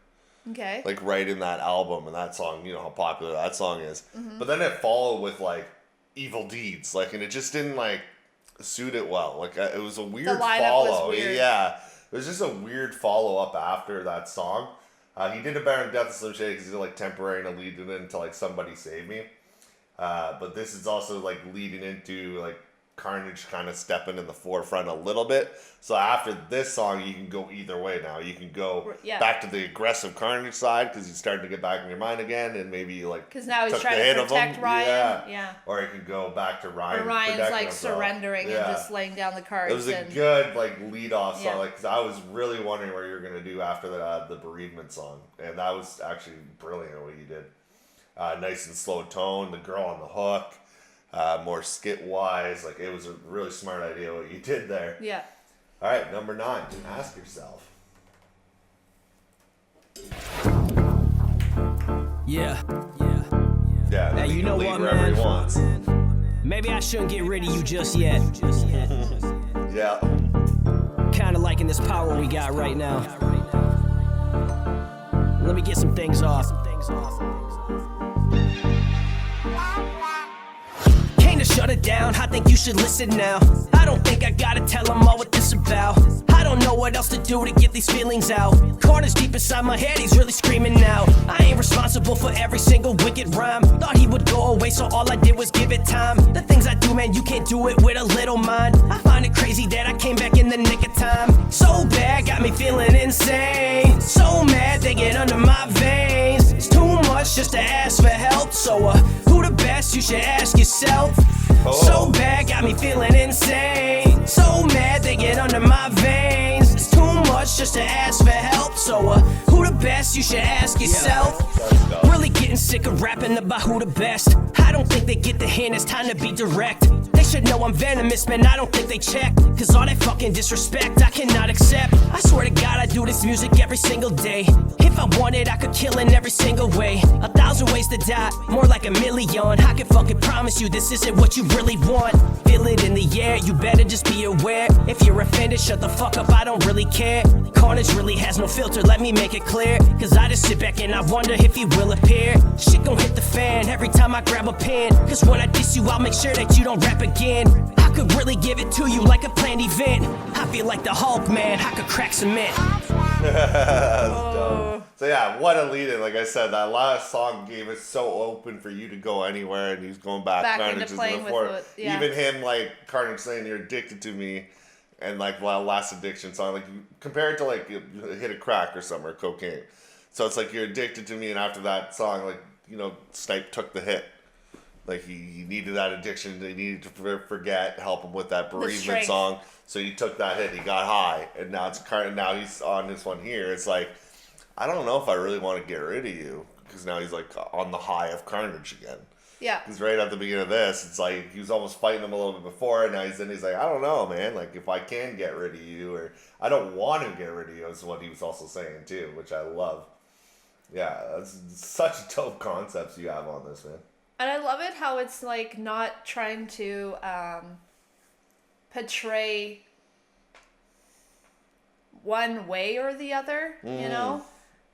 Okay. Like right in that album, and that song, you know how popular that song is. But then it followed with like Evil Deeds, like, and it just didn't like suit it well. Like it was a weird follow. Was weird. Yeah, it was just a weird follow up after that song. He did it better in Death of Slim Shady because he did like Temporary and leading into like Somebody Save Me. But this is also like leading into like Carnage kind of stepping in the forefront a little bit. So after this song, you can go either way now. You can go back to the aggressive Carnage side because he's starting to get back in your mind again, and maybe like because now he's trying to protect Ryan. Yeah. Or you can go back to Ryan. Or Ryan's like himself. surrendering and just laying down the cards. It was a good like lead off song. Like, cause I was really wondering what you were gonna do after the bereavement song, and that was actually brilliant what you did. Nice and slow tone. The girl on the hook. More skit wise, like it was a really smart idea what you did there. Yeah. All right, number 9. Ask yourself. Yeah. Yeah. Hey, you know what, wherever man? he wants. Maybe I shouldn't get rid of you just yet. Yeah. Kinda liking this power we got right now. Let me get some things off. To shut it down, I think you should listen now. I don't think I gotta tell them all what this about. I don't know what else to do to get these feelings out. Carnage deep inside my head, he's really screaming now. I ain't responsible for every single wicked rhyme. Thought he would go away, so all I did was give it time. The things I do, man, you can't do it with a little mind. I find it crazy that I came back in the nick of time. So bad, got me feeling insane. So mad, they get under my veins. It's too much just to ask for help. So, who the best? You should ask yourself. So bad, got me feeling insane. So mad, they get under my veins. It's too much just to ask for help. So, who the best? You should ask yourself. Really getting sick of rapping about who the best. I don't think they get the hint, it's time to be direct. They should know I'm venomous, man, I don't think they check. Cause all that fucking disrespect I cannot accept. I swear to God I do this music every single day. If I wanted, I could kill in every single way. 1,000 ways to die, more like a million. I can fucking promise you this isn't what you really want. Feel it in the air, you better just be aware. If you're offended, shut the fuck up, I don't really care. Carnage really has no filter, let me make it clear. Cause I just sit back and I wonder if he will appear. Shit gon' hit the fan every time I grab a pen. Cause when I diss you, I'll make sure that you don't rap again. I could really give it to you like a planned event. I feel like the Hulk, man, I could crack cement. That's dope. So yeah, what a lead in. Like I said, that last song gave it so open for you to go anywhere, and he's going back into playing with it. Yeah. Even him, like Carnage saying you're addicted to me, and like last addiction song, like compare it to like you hit a crack or something or cocaine. So it's like you're addicted to me, and after that song, like Snype took the hit. Like he needed that addiction, he needed to forget, help him with that bereavement song. So he took that hit, he got high, and now now he's on this one here. It's like, I don't know if I really want to get rid of you, because now he's like on the high of Carnage again. Yeah. Because right at the beginning of this, it's like he was almost fighting him a little bit before, and now he's like, I don't know, man. Like if I can get rid of you, or I don't want to get rid of you, is what he was also saying too, which I love. Yeah, that's such dope concepts you have on this, man. And I love it how it's like not trying to portray one way or the other, you know?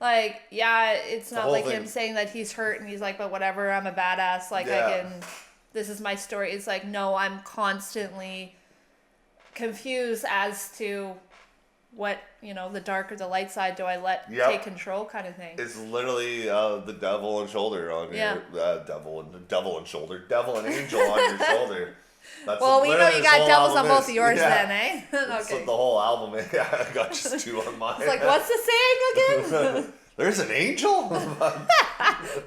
Like, yeah, it's not like him saying that he's hurt and he's like, but whatever, I'm a badass, like this is my story. It's like, no, I'm constantly confused as to what, the dark or the light side do I let take control kind of thing. It's literally the devil and shoulder on your devil and angel on your shoulder. That's well, we know you got devils on both of yours then, eh? That's the whole album. I got just 2 on mine. It's like, what's the saying again? There's an angel? What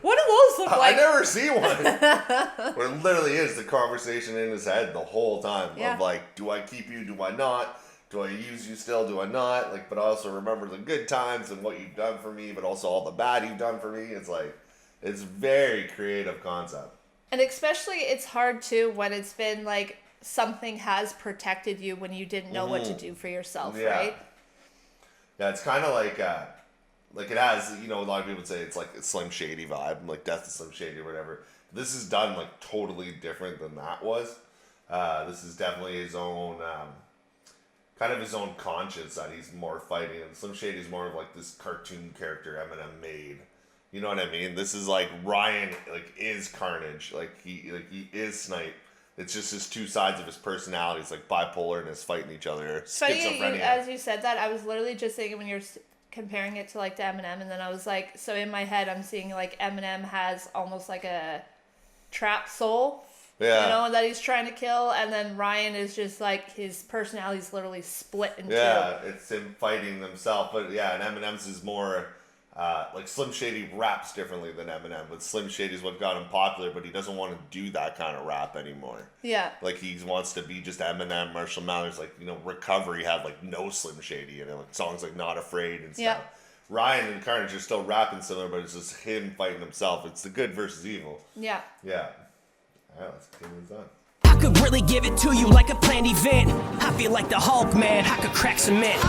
do those look like? I never see one. Where it literally is the conversation in his head the whole time of like, do I keep you? Do I not? Do I use you still? Do I not? Like, but I also remember the good times and what you've done for me, but also all the bad you've done for me. It's like, it's very creative concept. And especially it's hard too when it's been like something has protected you when you didn't know what to do for yourself, right? Yeah, it's kind of like it has, a lot of people would say it's like a Slim Shady vibe, like Death to Slim Shady or whatever. This is done like totally different than that was. This is definitely his own, kind of his own conscience that he's more fighting. And Slim Shady is more of like this cartoon character Eminem made. You know what I mean? This is like Ryan, like is Carnage, like he is Snype. It's just his 2 sides of his personality. It's like bipolarness fighting each other. Schizophrenia. As you said that, I was literally just thinking when you're comparing it to like the Eminem, and then I was like, so in my head I'm seeing like Eminem has almost like a trap soul, Yeah. You know, that he's trying to kill, and then Ryan is just like, his personality's literally split in two. Yeah, it's him fighting himself. But yeah, and Eminem's is more like Slim Shady raps differently than Eminem, but Slim Shady's what got him popular, but he doesn't want to do that kind of rap anymore. Yeah. Like he wants to be just Eminem, Marshall Mathers, like, you know, Recovery had like no Slim Shady in it, like songs like Not Afraid and stuff. Yeah. Ryan and Carnage are still rapping similar, but it's just him fighting himself. It's the good versus evil. Yeah. Yeah. Alright, let's continue this on. I could really give it to you like a planned event. I feel like the Hulk, man. I could crack cement.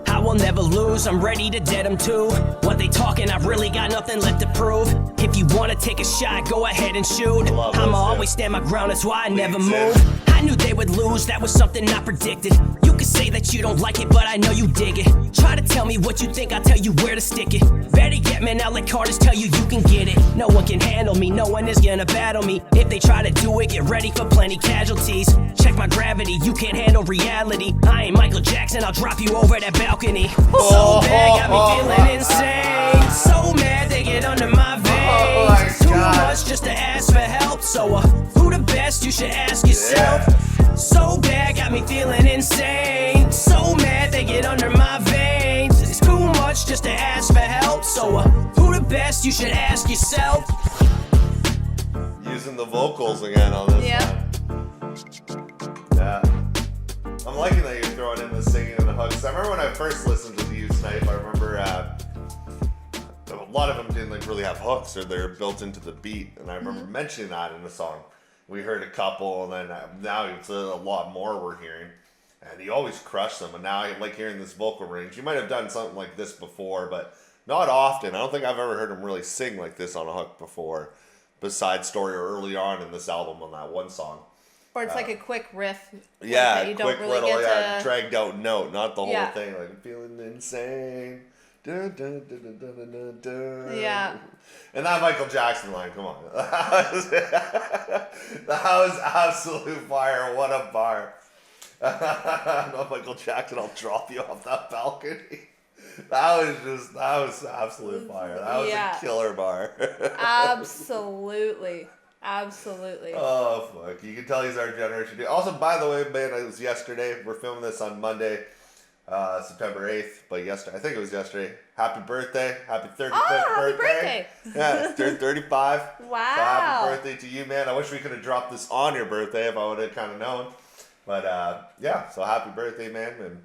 I will never lose, I'm ready to dead them too. What they talking, I've really got nothing left to prove. If you wanna take a shot, go ahead and shoot. I'ma always stand my ground, that's why I never move. I knew they would lose, that was something I predicted. You can say that you don't like it, but I know you dig it. Try to tell me what you think, I'll tell you where to stick it. Better get, man, I'll let Carters tell you you can get it. No one can handle me, no one is gonna battle me. If they try to do it, get ready for plenty casualties. Check my gravity, you can't handle reality. I ain't Michael Jackson, I'll drop you over that balcony. So bad, got me feeling insane. So mad they get under my veins. Too much just to ask for help. So who the best? You should ask yourself. So bad, got me feeling insane. So mad they get under my veins. It's too much just to ask for help. So who the best? You should ask yourself. Using the vocals again on this one. Yeah. I'm liking that you're throwing in the singing and the hooks. I remember when I first listened to you, Snype, I remember a lot of them didn't like really have hooks, or they're built into the beat, and I remember mentioning that in the song. We heard a couple, and then now it's a lot more we're hearing, and he always crushed them, and now I like hearing this vocal range. You might have done something like this before, but not often. I don't think I've ever heard him really sing like this on a hook before, besides Story or early on in this album on that one song. Or it's like a quick riff. Yeah, that you don't quick really little, get to... dragged out note, not the whole Yeah. thing. Like, I'm feeling insane. Dun, dun, dun, dun, dun, dun, dun. Yeah. And that Michael Jackson line, come on. That was absolute fire. What a bar. No, Michael Jackson, I'll drop you off that balcony. That was absolute fire. That was a killer bar. Absolutely. Absolutely. Oh, fuck. You can tell he's our generation. Also, by the way, man, it was yesterday. We're filming this on Monday, September 8th. But yesterday, I think it was yesterday. Happy birthday. Happy 35th birthday. Yeah, it's turned 35. Wow. So happy birthday to you, man. I wish we could have dropped this on your birthday if I would have kind of known. But, yeah, so happy birthday, man. And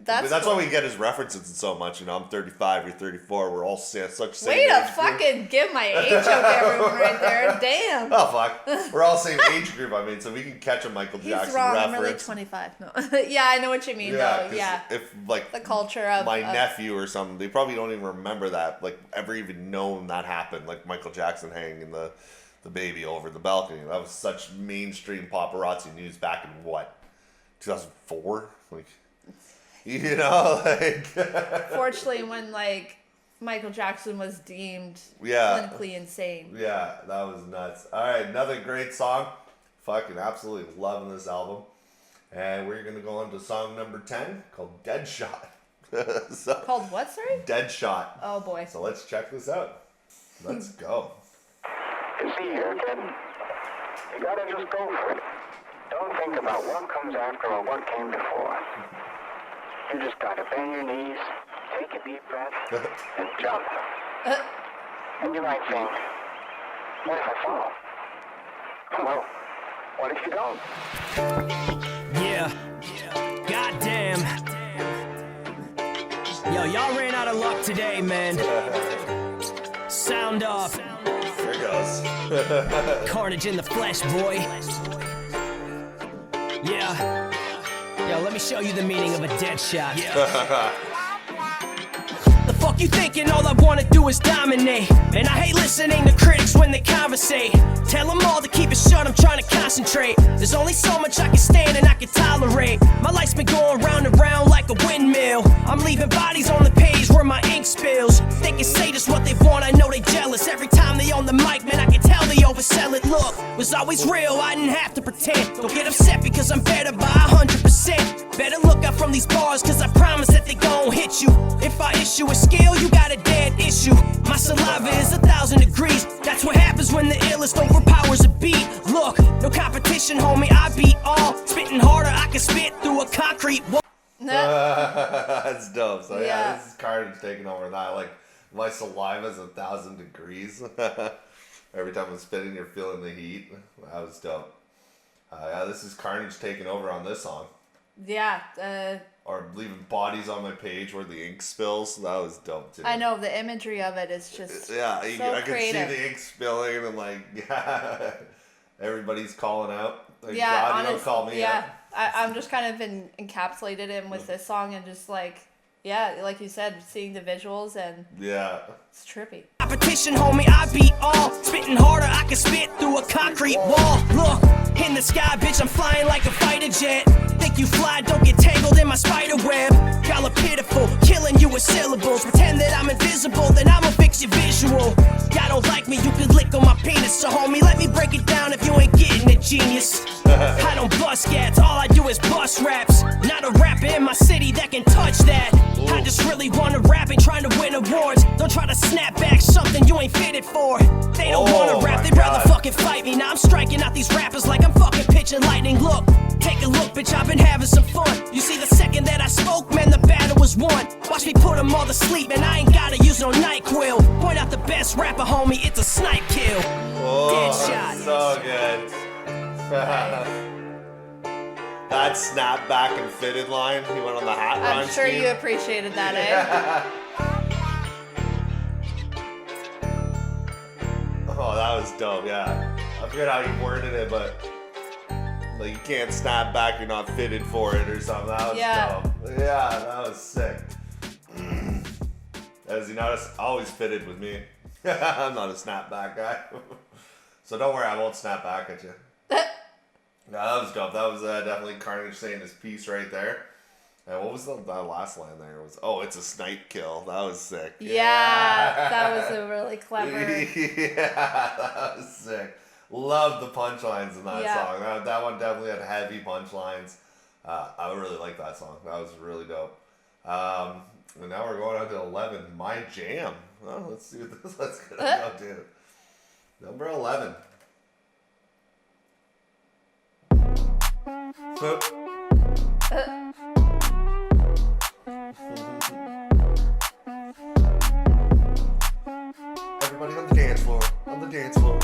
that's why we get his references so much. You know, I'm 35, you're 34. We're all such same Way to age fucking group. give my age up to everyone right there. Damn. Oh, fuck. We're all same age group, I mean, so we can catch a Michael Jackson He's wrong. reference. I'm really 25. No. Yeah, I know what you mean, though. Yeah. If, like, the culture of... my nephew or something, they probably don't even remember that, like, ever even known that happened. Like, Michael Jackson hanging the baby over the balcony. That was such mainstream paparazzi news back in, what, 2004? Like... You know, like... Fortunately, when, like, Michael Jackson was deemed clinically insane. Yeah, that was nuts. All right, another great song. Fucking absolutely loving this album. And we're going to go on to song number 10 called Deadshot. Called what, sorry? Deadshot. Oh, boy. So let's check this out. Let's go. You see here, kid, you gotta just go for it. Don't think about what comes after or what came before. You just gotta bend your knees, take a deep breath, and jump. And you might think, what if I fall? Well, what if you don't? Yeah. Goddamn. Yo, y'all ran out of luck today, man. Sound off. There goes. Carnage in the flesh, boy. Yeah. Yo, let me show you the meaning of a dead shot. The fuck you thinking all I wanna do is dominate? And I hate listening to critics when they conversate. Tell them all to keep it shut, I'm trying to concentrate. There's only so much I can stand and I can tolerate. My life's been going round and round like a windmill. I'm leaving bodies on the page where my ink spills. They can say just what they want, I know they jealous. Every time they on the mic, man, I can tell they oversell it. Look, was always real, I didn't have to pretend. Don't get upset because I'm better by 100%. Better look out from these bars, cause I promise that they gon' hit you. If I issue a skill, you got a dead issue. My saliva is 1,000 degrees. That's what happens when the illest overpowers a beat. Look, no competition, homie, I beat all. Spitting harder, I can spit through a concrete wall. That's dope. So Yeah. this is Carnage taking over that. Like, my saliva's 1,000 degrees. Every time I'm spitting, you're feeling the heat. That was dope. Yeah, this is Carnage taking over on this song. Yeah. Or leaving bodies on my page where the ink spills. That was dope too. I know the imagery of it is just Yeah, so I can creative. see the ink spilling and like, yeah, everybody's calling out. Like, Yeah, God, you don't call me yeah. out. I'm just kind of encapsulated in with this song and just like, yeah, like you said, seeing the visuals and Yeah. it's trippy. Competition, homie, I beat all. Spitting harder, I can spit through a concrete wall. Look, in the sky, bitch, I'm flying like a fighter jet. Think you fly, don't get tangled in my spider web. Y'all are pitiful, killing you with syllables. Pretend that I'm invisible, then I'ma fix your visual. Y'all don't like me, you can lick on my penis. So homie, let me break it down if you ain't getting it, genius. I don't bust cats, all I do is bust raps. Not a rapper in my city that can touch that. I just really wanna rap and trying to win awards. Don't try to snap back something you ain't fitted for. They don't wanna rap, they'd rather fucking fight me. Now I'm striking out these rappers like I'm fucking pitching lightning. Look, take a look, bitch, I've been having some fun. You see the second that I spoke, man, the battle was won. Watch me put them all to sleep, and I ain't gotta use no NyQuil. Point out the best rapper, homie, it's a snipe kill. Dead shot. So good. That snap back and fitted line, he went on the hat I'm rhyme sure scheme. you appreciated that, eh? Oh, that was dope, yeah. I forget how you worded it, but like you can't snap back, you're not fitted for it or something. That was dope. Yeah, that was sick. As you notice, always fitted with me. I'm not a snapback guy. So don't worry, I won't snap back at you. No, that was dope. That was definitely Carnage saying his piece right there. And what was that last line there? It was, oh, it's a snipe kill. That was sick. Yeah, that was a really clever. Yeah, that was sick. Love the punchlines in that Yeah. song. That one definitely had heavy punchlines. I really like that song. That was really dope. And now we're going on to 11. My Jam. Oh, let's see what this. Let's get it do. Number 11. Everybody on the dance floor. On the dance floor.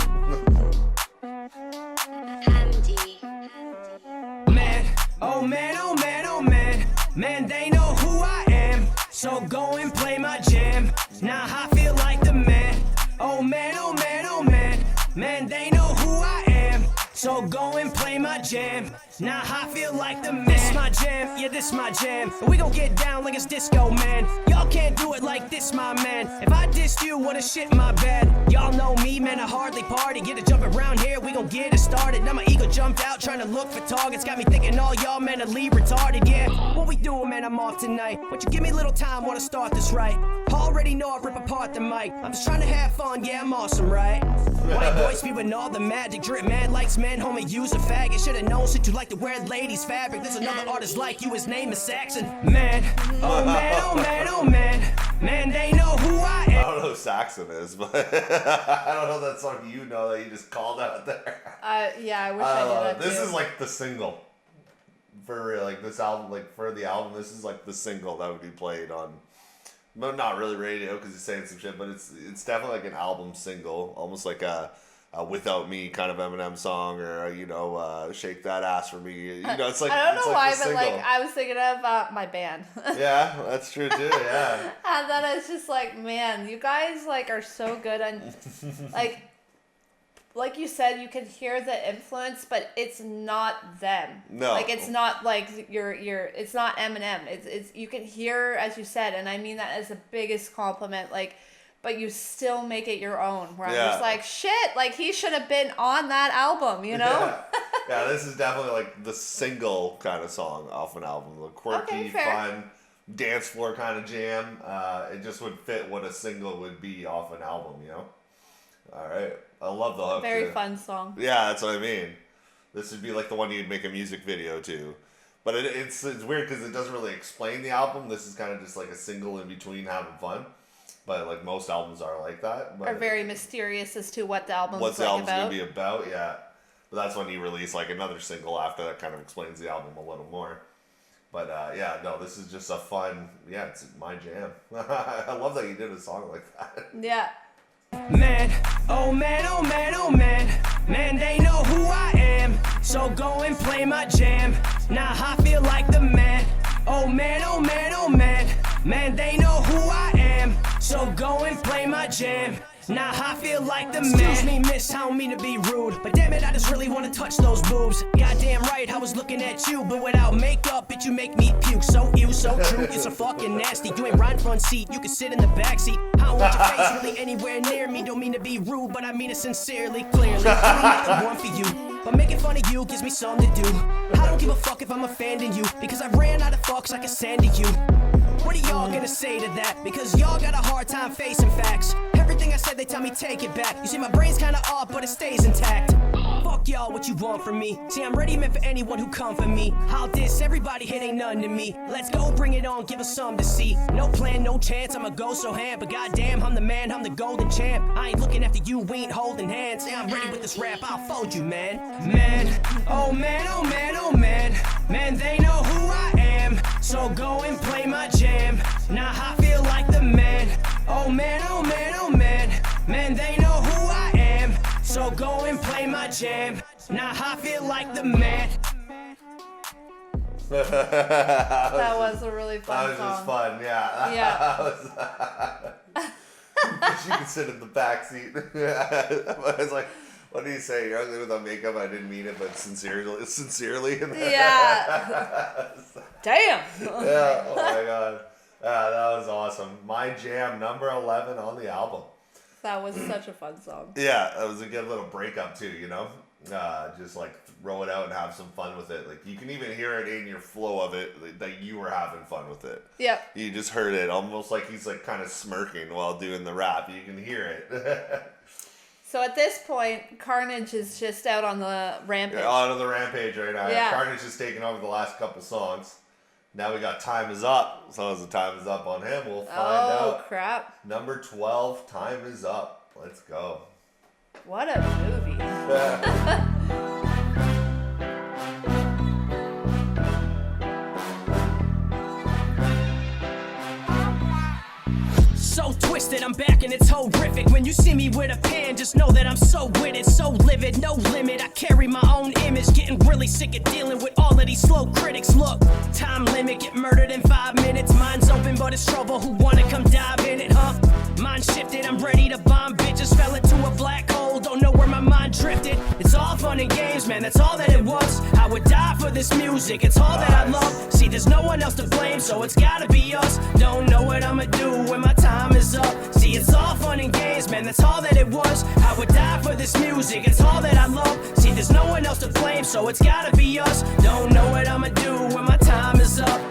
Man, oh man, oh man, oh man. Man, they know who I am. So go and play my jam. Now I feel like the man. Oh man, oh man, oh man. Man, they know who I am. So go and play my jam. Now I feel like the man. This my jam, yeah, this my jam. And we gon' get down like it's disco, man. Y'all can't do it like this, my man. If I dissed you, what a shit, my bad. Y'all know me, man, I hardly party. Get it jumping around here, we gon' get it started. Now my ego jumped out, trying to look for targets. Got me thinking all y'all mentally retarded, yeah. What we doing, man, I'm off tonight. Won't you give me a little time, wanna start this right? Already know I rip apart the mic. I'm just trying to have fun, yeah, I'm awesome, right? White boys spewing all the magic, drip mad likes men, homie, use a faggot. Should've known since you like to wear ladies' fabric. There's another artist like you, his name is Saxon. Man, oh man, oh man, oh man. Man, they know who I am. I don't know who Saxon is, but I don't know that song you know that you just called out there. Yeah, I wish I knew that This too. is like the single. For real, like this album, like for the album, this is like the single that would be played on, but not really radio because he's saying some shit, but it's definitely like an album single, almost like a Without Me kind of Eminem song, or Shake That Ass For Me. It's like I don't know why, the but single. like I was thinking of my band. Yeah, that's true too. Yeah. And then it's just like, man, you guys like are so good on like like you said, you can hear the influence, but it's not them. No. Like it's not like it's not Eminem. It's you can hear, as you said, and I mean that as the biggest compliment, like, but you still make it your own, where I'm just like, shit, like he should have been on that album, you know? Yeah, this is definitely like the single kind of song off an album. The quirky, fun, dance floor kind of jam. It just would fit what a single would be off an album, you know? All right. I love the hook. Very fun song. Yeah, that's what I mean. This would be like the one you'd make a music video to. But it's weird because it doesn't really explain the album. This is kind of just like a single in between having fun. But like most albums are like that. But are very mysterious as to what the album's what's the album's about. Gonna be about, yeah. But that's when he released like another single after that kind of explains the album a little more. But yeah, no, this is just a fun, it's my jam. I love that you did a song like that. Yeah. Man, oh man, oh man, oh man. Man, they know who I am. So go and play my jam. Now I feel like the man. Oh man, oh man, oh man. Man, they know who I am. So go and play my jam. Now I feel like the man. Excuse me, miss, I don't mean to be rude, but damn it, I just really want to touch those boobs. Goddamn right, I was looking at you, but without makeup, bitch, you make me puke. So ew, so true, it's so fucking nasty. You ain't riding front seat, you can sit in the back seat. I don't want your face really anywhere near me. Don't mean to be rude, but I mean it sincerely, clearly. I don't make the one for you, but making fun of you gives me something to do. I don't give a fuck if I'm offending you, because I ran out of fucks I can send to you. What are y'all gonna say to that? Because y'all got a hard time facing facts. Everything I said, they tell me take it back. You see, my brain's kinda off, but it stays intact. Fuck y'all, what you want from me? See, I'm ready meant for anyone who come for me. I'll diss everybody, it ain't none to me. Let's go, bring it on, give us something to see. No plan, no chance, I'ma go so ham. But goddamn, I'm the man, I'm the golden champ. I ain't looking after you, we ain't holding hands. Say I'm ready with this rap, I'll fold you, man. Man, oh man, oh man, oh man. Man, they know who I am. So go and play my jam. Now I feel like the man. Oh man, oh man, oh man. Man, they know who I am. So go and play my jam. Now I feel like the man. That was a really fun That was song. just fun, yeah. Yeah. She can sit in the back seat. I was like, what did he say? You're ugly without makeup. I didn't mean it, but sincerely. Yeah. Damn. Yeah. Oh my god. Yeah, that was awesome. My jam, number 11 on the album. That was such a fun song. Yeah, that was a good little breakup too. You know, just like throw it out and have some fun with it. Like you can even hear it in your flow of it that you were having fun with it. Yep. You just heard it almost like he's like kind of smirking while doing the rap. You can hear it. So at this point, Carnage is just out on the rampage. Yeah, on the rampage right now. Yeah. Carnage is taking over the last couple songs. Now we got Time Is Up. So as the time is up on him, we'll find out. Oh, crap. Number 12, Time Is Up. Let's go. What a movie. So twisted, I'm back and it's horrific. When you see me with a pen, just know that I'm so with it, so livid, no limit. I carry my own image, getting really sick of dealing with all of these slow critics. Look, time limit, get murdered in 5 minutes. Mind's open, but it's trouble. Who wanna come dive in it, huh? Mind shifted, I'm ready to bomb bitches. Fell into a black hole, don't know where my mind drifted. It's all fun and games, man, that's all that it was. I would die for this music, it's all that I love. See, there's no one else to blame, so it's gotta be us. Don't know what I'ma do when my time is up. See, it's all fun and games, man, that's all that it was. I would die for this music, it's all that I love. See, there's no one else to blame, so it's gotta be us. Don't know what I'ma do when my time is up.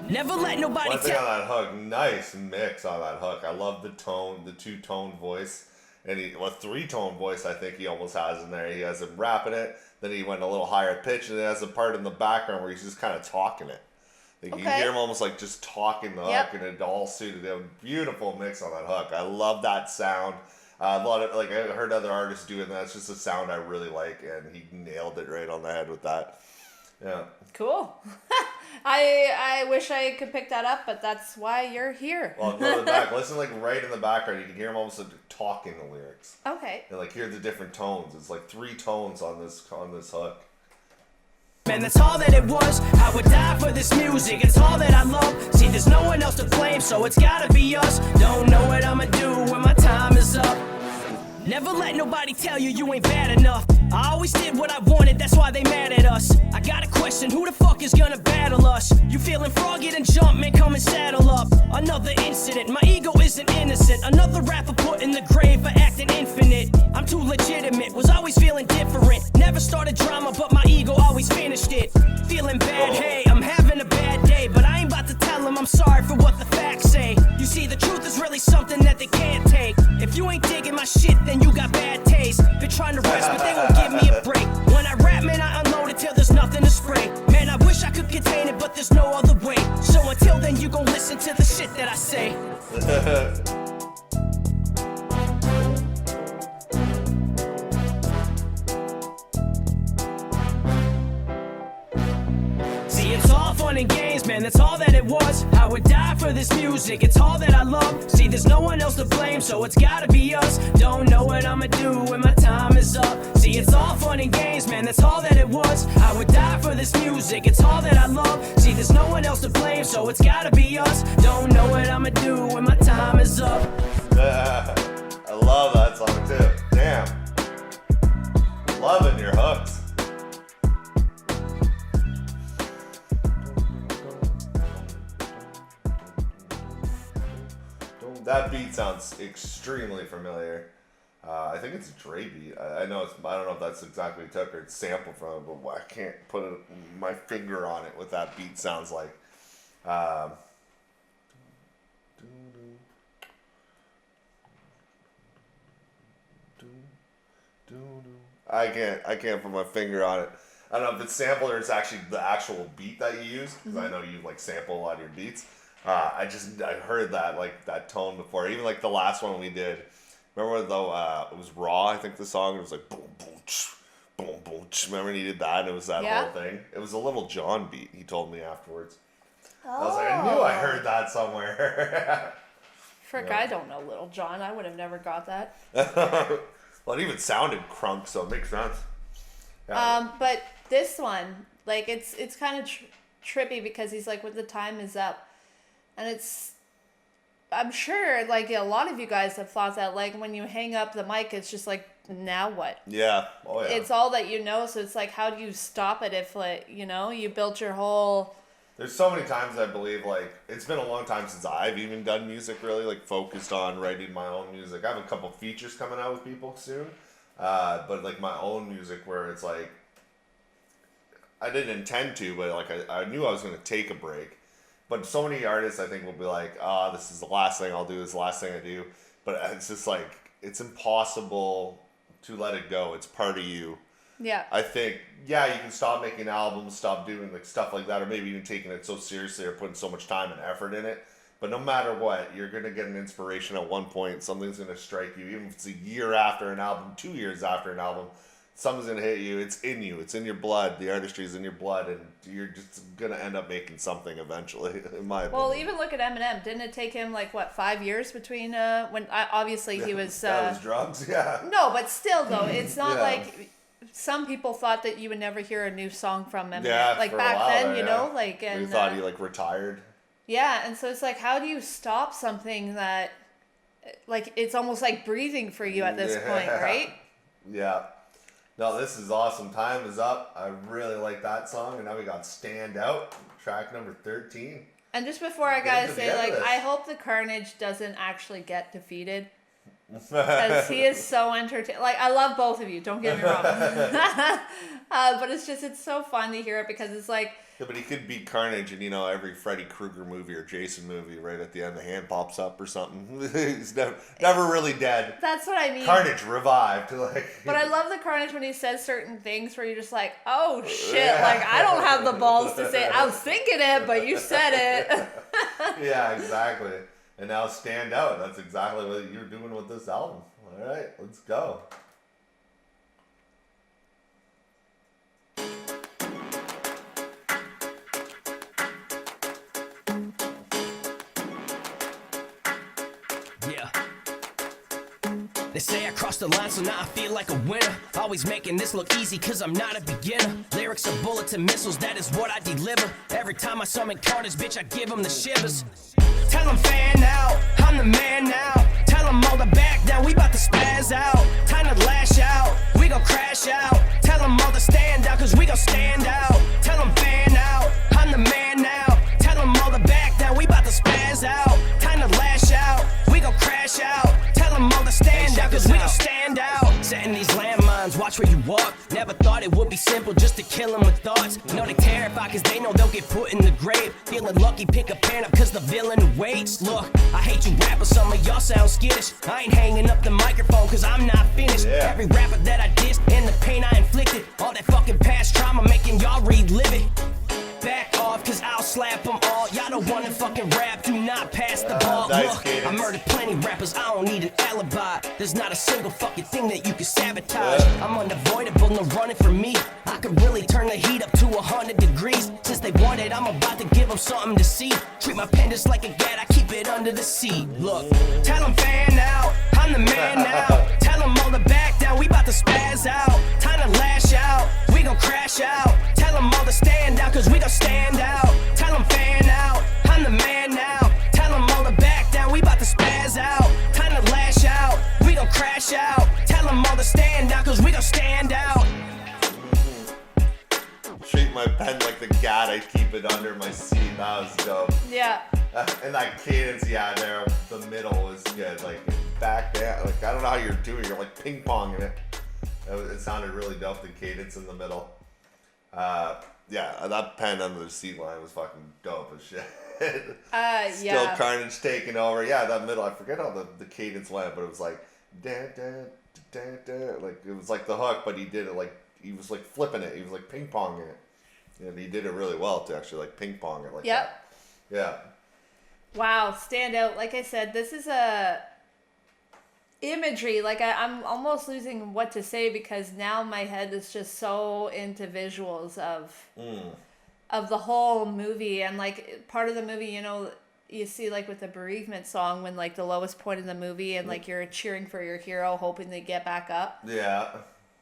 Never let nobody One thing on that hook, nice mix on that hook. I love the tone, the two-tone voice. And three-tone voice I think he almost has in there. He has him rapping it, then he went a little higher pitch, and it has a part in the background where he's just kind of talking it. Like you hear him almost like just talking the hook, and it all suited him. Beautiful mix on that hook. I love that sound. A lot of I heard other artists doing that. It's just a sound I really like, and he nailed it right on the head with that. Yeah. Cool. I wish I could pick that up, but that's why you're here. Well, go to the back. Listen, like right in the background, you can hear him almost like talking the lyrics. Okay. And like hear the different tones. It's like 3 tones on this hook. Man, that's all that it was. I would die for this music, it's all that I love. See, there's no one else to blame, so it's gotta be us. Don't know what I'ma do when my time is up. Never let nobody tell you you ain't bad enough. I always did what I wanted, that's why they mad at us. I got a question, who the fuck is gonna battle us? You feeling froggy, then jump, man, come and saddle up. Another incident, my ego isn't innocent. Another rapper put in the grave for acting infinite. I'm too legitimate, was always feeling different. Never started drama, but my ego always finished it. Feeling bad, hey, I'm having a bad day, but I ain't about to tell them I'm sorry for what the facts say. You see, the truth is really something that they can't take. If you ain't digging my shit, then you got bad taste. Been trying to rest, but they won't give me a break. When I rap, man, I unload it till there's nothing to spray. Man, I wish I could contain it, but there's no other way. So until then, you gon' listen to the shit that I say. See, it's all fun and games, man, that's all that it was. I would die for this music, it's all that I love. See, there's no one else to blame, so it's gotta be us. Don't know what I'ma do when my time is up. See, it's all fun and games, man, that's all that it was. I would die for this music, it's all that I love. See, there's no one else to blame, so it's gotta be us. Don't know what I'ma do when my time is up. I love that song too. Damn. Loving your hooks. That beat sounds extremely familiar. I think it's a Dre beat. I know it's. I don't know if that's exactly what he took or it's sampled from, but I can't put my finger on it. What that beat sounds like. I can't put my finger on it. I don't know if it's sampled or it's actually the actual beat that you use, because I know you like sample a lot of your beats. I heard that like that tone before. Even like the last one we did. Remember though it was Raw, I think the song, it was like boom boom ch, boom boom ch. Remember when he did that and it was that whole thing? It was a Little John beat, he told me afterwards. I was like, I knew I heard that somewhere. Frick, I don't know Little John. I would have never got that. Well, it even sounded crunk, so it makes sense. Yeah. But this one, like, it's kind of trippy because he's like, when the time is up. And it's, I'm sure, like, a lot of you guys have thought that, like, when you hang up the mic, it's just like, now what? Yeah. Oh, yeah. It's all that you know, so it's like, how do you stop it if, like, you know, you built your whole... There's so many times I believe, like, it's been a long time since I've even done music, really, like, focused on writing my own music. I have a couple features coming out with people soon, but, like, my own music where it's, like, I didn't intend to, but, like, I knew I was going to take a break. But so many artists, I think, will be like, this is the last thing I'll do, this is the last thing I do. But it's just, like, it's impossible to let it go. It's part of you. Yeah. I think, yeah, you can stop making albums, stop doing like stuff like that, or maybe even taking it so seriously or putting so much time and effort in it. But no matter what, you're going to get an inspiration at one point. Something's going to strike you. Even if it's a year after an album, 2 years after an album, something's going to hit you. It's in you. It's in your blood. The artistry is in your blood. And you're just going to end up making something eventually, in my opinion. Well, even look at Eminem. Didn't it take him, like, what, 5 years between when... obviously, he was... that was drugs, yeah. No, but still, though, it's not like... Some people thought that you would never hear a new song from Eminem. Yeah, like, for back a while then, there, you know? Like, and... We thought he, like, retired. Yeah, and so it's like, how do you stop something that... Like, it's almost like breathing for you at this point, right? Yeah. No, this is awesome. Time is up. I really like that song. And now we got Stand Out, track number 13. And just before I gotta say, like, I hope the Carnage doesn't actually get defeated. Because he is so entertaining. Like, I love both of you, don't get me wrong. But it's so fun to hear it because it's like... Yeah, but he could beat Carnage in, you know, every Freddy Krueger movie or Jason movie. Right at the end, the hand pops up or something. He's never really dead. That's what I mean. Carnage revived. Like. But I love the Carnage when he says certain things where you're just like, oh shit, like, I don't have the balls to say it. I was thinking it, but you said it. Yeah, exactly. And now Stand Out. That's exactly what you're doing with this album. All right, let's go. Yeah. They say I crossed the line, so now I feel like a winner. Always making this look easy, cause I'm not a beginner. Lyrics are bullets and missiles, that is what I deliver. Every time I summon Carnage, bitch, I give them the shivers. Tell them fan out, I'm the man now. Tell them all the back down, we bout to spaz out. watch where you walk. Never thought it would be simple just to kill them with thoughts. No, they terrified cause they know they'll get put in the grave. Feeling lucky, pick a pen up cause the villain waits. Look, I hate you rappers, some of y'all sound skittish. I ain't hanging up the microphone cause I'm not finished. Every rapper that I dissed and the pain I inflicted, all that fucking past trauma making y'all relive it. Back off, cause I'll slap them all. Y'all don't wanna fucking rap, do not pass the ball. Nice, Look, I murdered plenty rappers, I don't need an alibi. There's not a single fucking thing that you can sabotage. I'm unavoidable, no running from me. I could really turn the heat up to 100 degrees. Since they want it, I'm about to give them something to see. Treat my pen just like a gat, I keep it under the seat. Look, tell them fan out, I'm the man now. Tell them all to back down, we about to spaz out. Time to lash out, we gon' crash out. Tell them all to stand down, cause we gon' stand out. Tell them fan out, I'm the man now. Tell them all to back down, we about to spaz out. Time to lash out, we gon' crash out. Tell them all to stand down, cause we gon' stand out. Treat my pen like the gat, I keep it under my seat. That was dope. Yeah. And that cadence, yeah, there, the middle was good. Like, back there, like, I don't know how you're doing, you're like ping ponging it. It sounded really dope, the cadence in the middle. Yeah, that pen under the seat line was fucking dope as shit. Still Carnage taking over. Yeah, that middle, I forget how the cadence went, but it was like, da, da, da, da, like, it was like the hook, but he did it like, he was like flipping it, he was like ping ponging it. And he did it really well to actually like ping pong it like that. Yeah. Wow, stand out. Like I said, this is a imagery. Like I'm almost losing what to say because now my head is just so into visuals of the whole movie. And like part of the movie, you know, you see like with the bereavement song when like the lowest point in the movie and like you're cheering for your hero hoping they get back up. Yeah.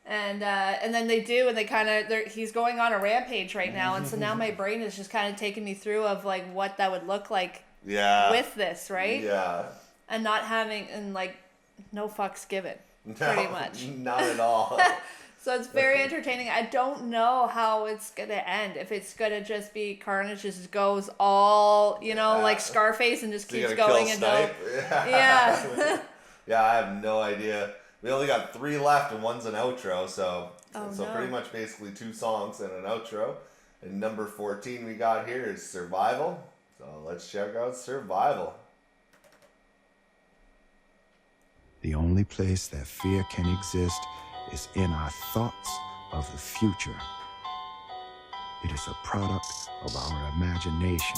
And then they do, and they kind of, he's going on a rampage right now, and so now my brain is just kind of taking me through of like what that would look like with this, right? Yeah. And not having, and like, no fucks given, pretty much. Not at all. So it's very entertaining. I don't know how it's going to end. If it's going to just be Carnage just goes all, you know, like Scarface and just keeps going and Snype? Yeah. Yeah, I have no idea. We only got 3 left and one's an outro, so pretty much basically 2 songs and an outro. And number 14 we got here is Survival. So let's check out Survival. The only place that fear can exist is in our thoughts of the future. It is a product of our imagination,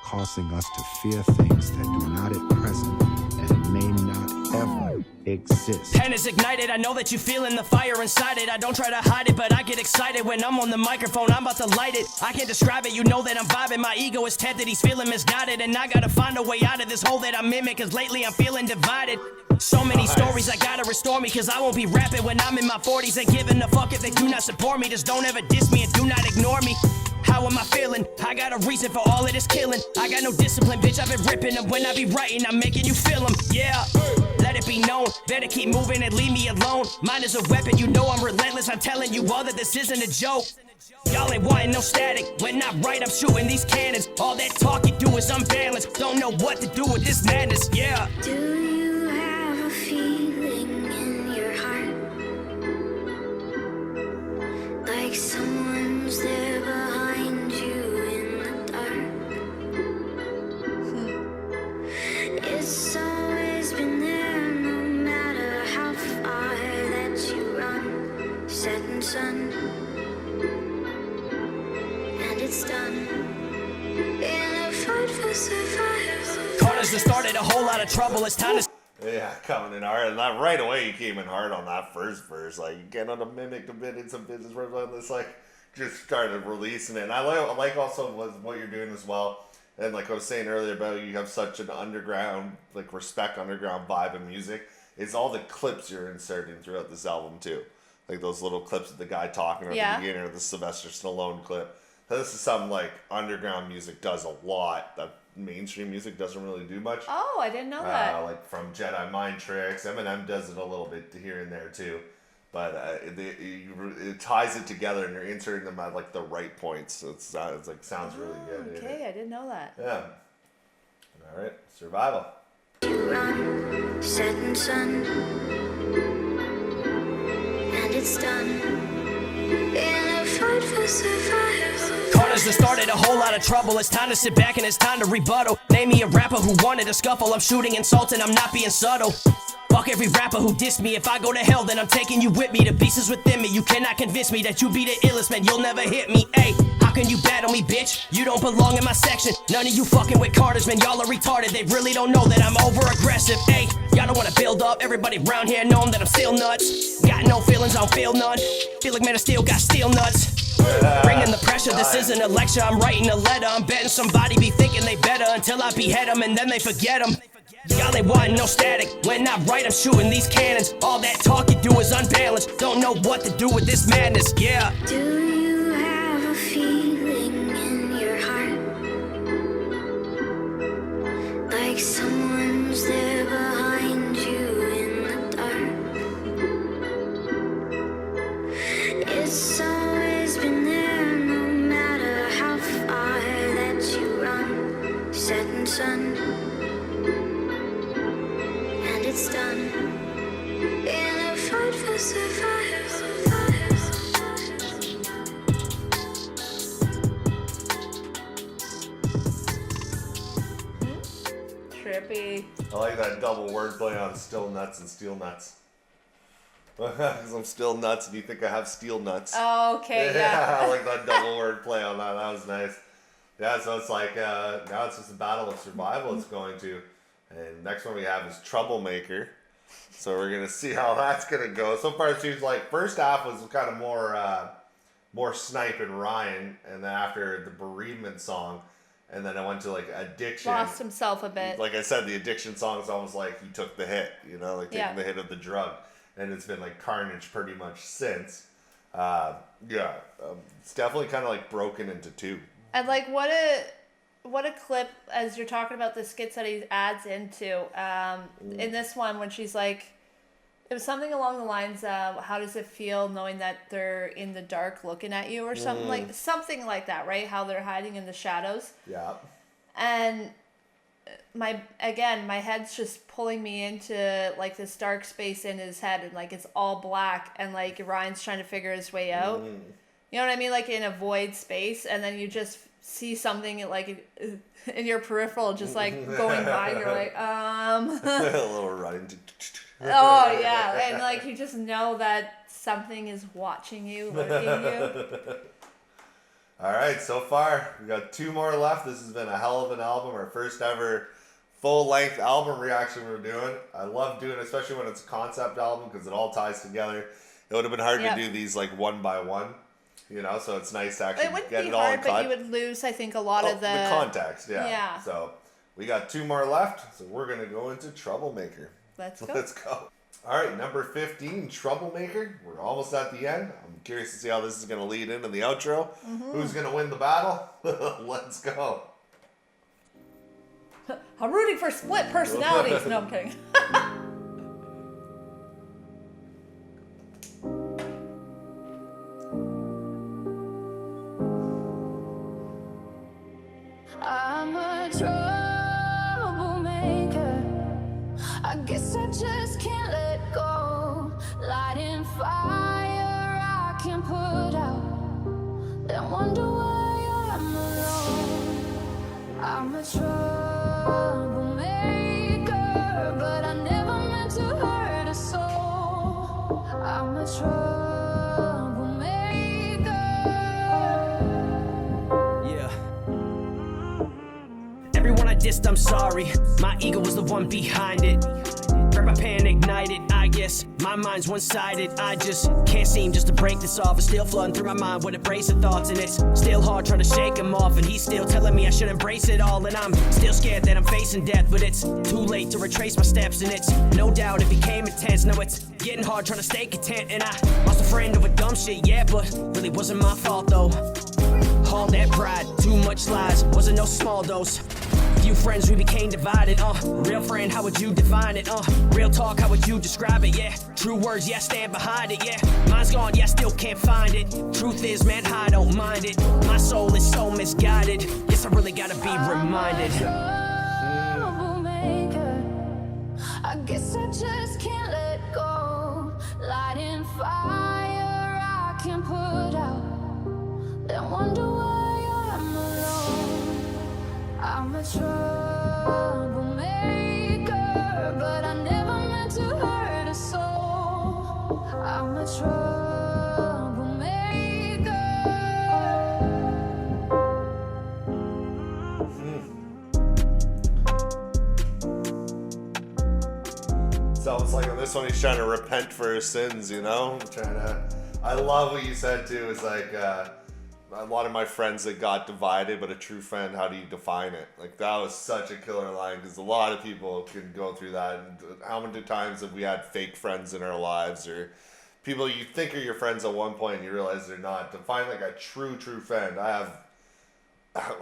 causing us to fear things that do not at present and may not ever exist. Pen is ignited, I know that you feeling the fire inside it. I don't try to hide it, but I get excited when I'm on the microphone, I'm about to light it. I can't describe it, you know that I'm vibing. My ego is tempted, he's feeling misguided, and I gotta find a way out of this hole that I'm in, cause lately I'm feeling divided. So many stories I gotta restore me, cause I won't be rapping when I'm in my 40s. Ain't giving a fuck if they do not support me. Just don't ever diss me and do not ignore me. How am I feeling? I got a reason for all of this killing. I got no discipline, bitch, I've been ripping them. When I be writing, I'm making you feel them. Yeah, let it be known. Better keep moving and leave me alone. Mine is a weapon, you know I'm relentless. I'm telling you all that this isn't a joke. Y'all ain't wanting no static. When I write, I'm shooting these cannons. All that talk you do is unbalanced. Don't know what to do with this madness, yeah. Do you have a feeling in your heart? Like someone's there behind you in the dark? It's always been there, no matter how far that you run. Setting sun, and it's done. In a fight for survival. Carter's just started a whole lot of trouble. It's time to. Yeah, coming in hard. And that right away you came in hard on that first verse. Like, you get on a mimic a bit in some business words on this, like, just started releasing it. And I like also what you're doing as well. And like I was saying earlier about you have such an underground, like, respect underground vibe in music. It's all the clips you're inserting throughout this album, too. Like those little clips of the guy talking at the beginning, or the Sylvester Stallone clip. So this is something like underground music does a lot that mainstream music doesn't really do much. Oh, I didn't know that. Like from Jedi Mind Tricks, Eminem does it a little bit here and there too, but it ties it together, and you're inserting them at like the right points. So it's like sounds really good. Okay, I didn't know that. Yeah. All right, Survival. Setting sun, and it's done. In a fight for survival. Carter's done started a whole lot of trouble. It's time to sit back and it's time to rebuttal. Name me a rapper who wanted a scuffle. I'm shooting insults and I'm not being subtle. Fuck every rapper who dissed me. If I go to hell, then I'm taking you with me. The beast is within me. You cannot convince me that you be the illest, man. You'll never hit me. Ayy, how can you battle me, bitch? You don't belong in my section. None of you fucking with Carters, man. Y'all are retarded. They really don't know that I'm over aggressive. Ayy, y'all don't wanna build up. Everybody around here knowing that I'm still nuts. Got no feelings, I don't feel none. Feel like man, I still got steel nuts. Bringing the pressure, this isn't a lecture. I'm writing a letter. I'm betting somebody be thinking they better until I behead them and then they forget them. Y'all ain't wanting no static. When I write, I'm shooting these cannons. All that talk you do is unbalanced. Don't know what to do with this madness, yeah. Do you have a feeling in your heart? Like someone's there behind you in the dark. It's always been there, no matter how far that you run. Setting sun. It's done. In a fight for survival. Trippy. I like that double wordplay on still nuts and steel nuts. Because I'm still nuts and you think I have steel nuts. Oh, okay, yeah. I like that double wordplay on that. That was nice. Yeah, so it's like, now it's just a battle of survival it's going to. And next one we have is Troublemaker. So we're going to see how that's going to go. So far it seems like first half was kind of more Snype and Ryan. And then after the bereavement song, and then I went to like addiction. Lost himself a bit. Like I said, the addiction song is almost like he took the hit, you know, like taking the hit of the drug. And it's been like carnage pretty much since. It's definitely kind of like broken into two. And like what a clip as you're talking about the skits that he adds into in this one when she's like, it was something along the lines of how does it feel knowing that they're in the dark looking at you or something like that, right? How they're hiding in the shadows. Yeah. And my head's just pulling me into like this dark space in his head and like it's all black and like Ryan's trying to figure his way out. You know what I mean? Like in a void space, and then you just see something like in your peripheral just like going by and you're like a little Ryan. Oh yeah, and like you just know that something is watching you, looking you. All right, so far we got two more left. This has been a hell of an album, our first ever full-length album reaction we're doing. I love doing it, especially when it's a concept album because it all ties together. It would have been hard to do these like one by one. You know, so it's nice to actually get it all in cut. But you would lose, I think, a lot of the context. Yeah. So we got two more left, so we're gonna go into Troublemaker. Let's go. Let's go. All right, number 15, Troublemaker. We're almost at the end. I'm curious to see how this is gonna lead into the outro. Who's gonna win the battle? Let's go. I'm rooting for split personalities. No, I'm kidding. I'm a troublemaker. I guess I just can't let go. Lighting fire I can put out. Then wonder why I'm alone. I'm a troublemaker, but I never meant to hurt a soul. I'm a troublemaker. Yeah. Everyone I dissed, I'm sorry. My ego was the one behind it. Grab my pan, ignite it. I guess my mind's one-sided. I just can't seem just to break this off. It's still flooding through my mind with a brace of thoughts, and it's still hard trying to shake them off. And he's still telling me I should embrace it all, and I'm still scared that I'm facing death. But it's too late to retrace my steps, and it's no doubt it became intense. Now it's getting hard trying to stay content, and I lost a friend over dumb shit, yeah, but really wasn't my fault though. All that pride, too much lies, wasn't no small dose. Few friends, we became divided, real friend, how would you define it, real talk, how would you describe it, yeah. True words, yeah, stand behind it, yeah. Mine's gone, yeah, still can't find it. Truth is, man, I don't mind it. My soul is so misguided. Yes, I really gotta be reminded. Troublemaker. I guess I just can't let go. Lighting fire almost like on this one, he's trying to repent for his sins, you know? I love what you said too. It's like a lot of my friends that got divided, but a true friend, how do you define it? Like that was such a killer line because a lot of people can go through that. And how many times have we had fake friends in our lives or people you think are your friends at one point and you realize they're not? To find like a true friend, I have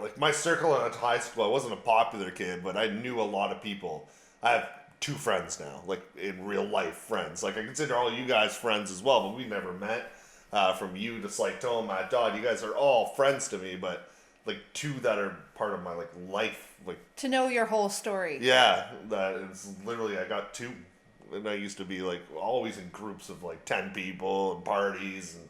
like my circle in high school. I wasn't a popular kid, but I knew a lot of people. I have 2 friends now, like in real life friends. Like I consider all you guys friends as well, but we never met. From you to like Tom, Matt, Dodd, you guys are all friends to me, but like 2 that are part of my like life, like to know your whole story. Yeah, that is literally I got 2, and I used to be like always in groups of like 10 people and parties, and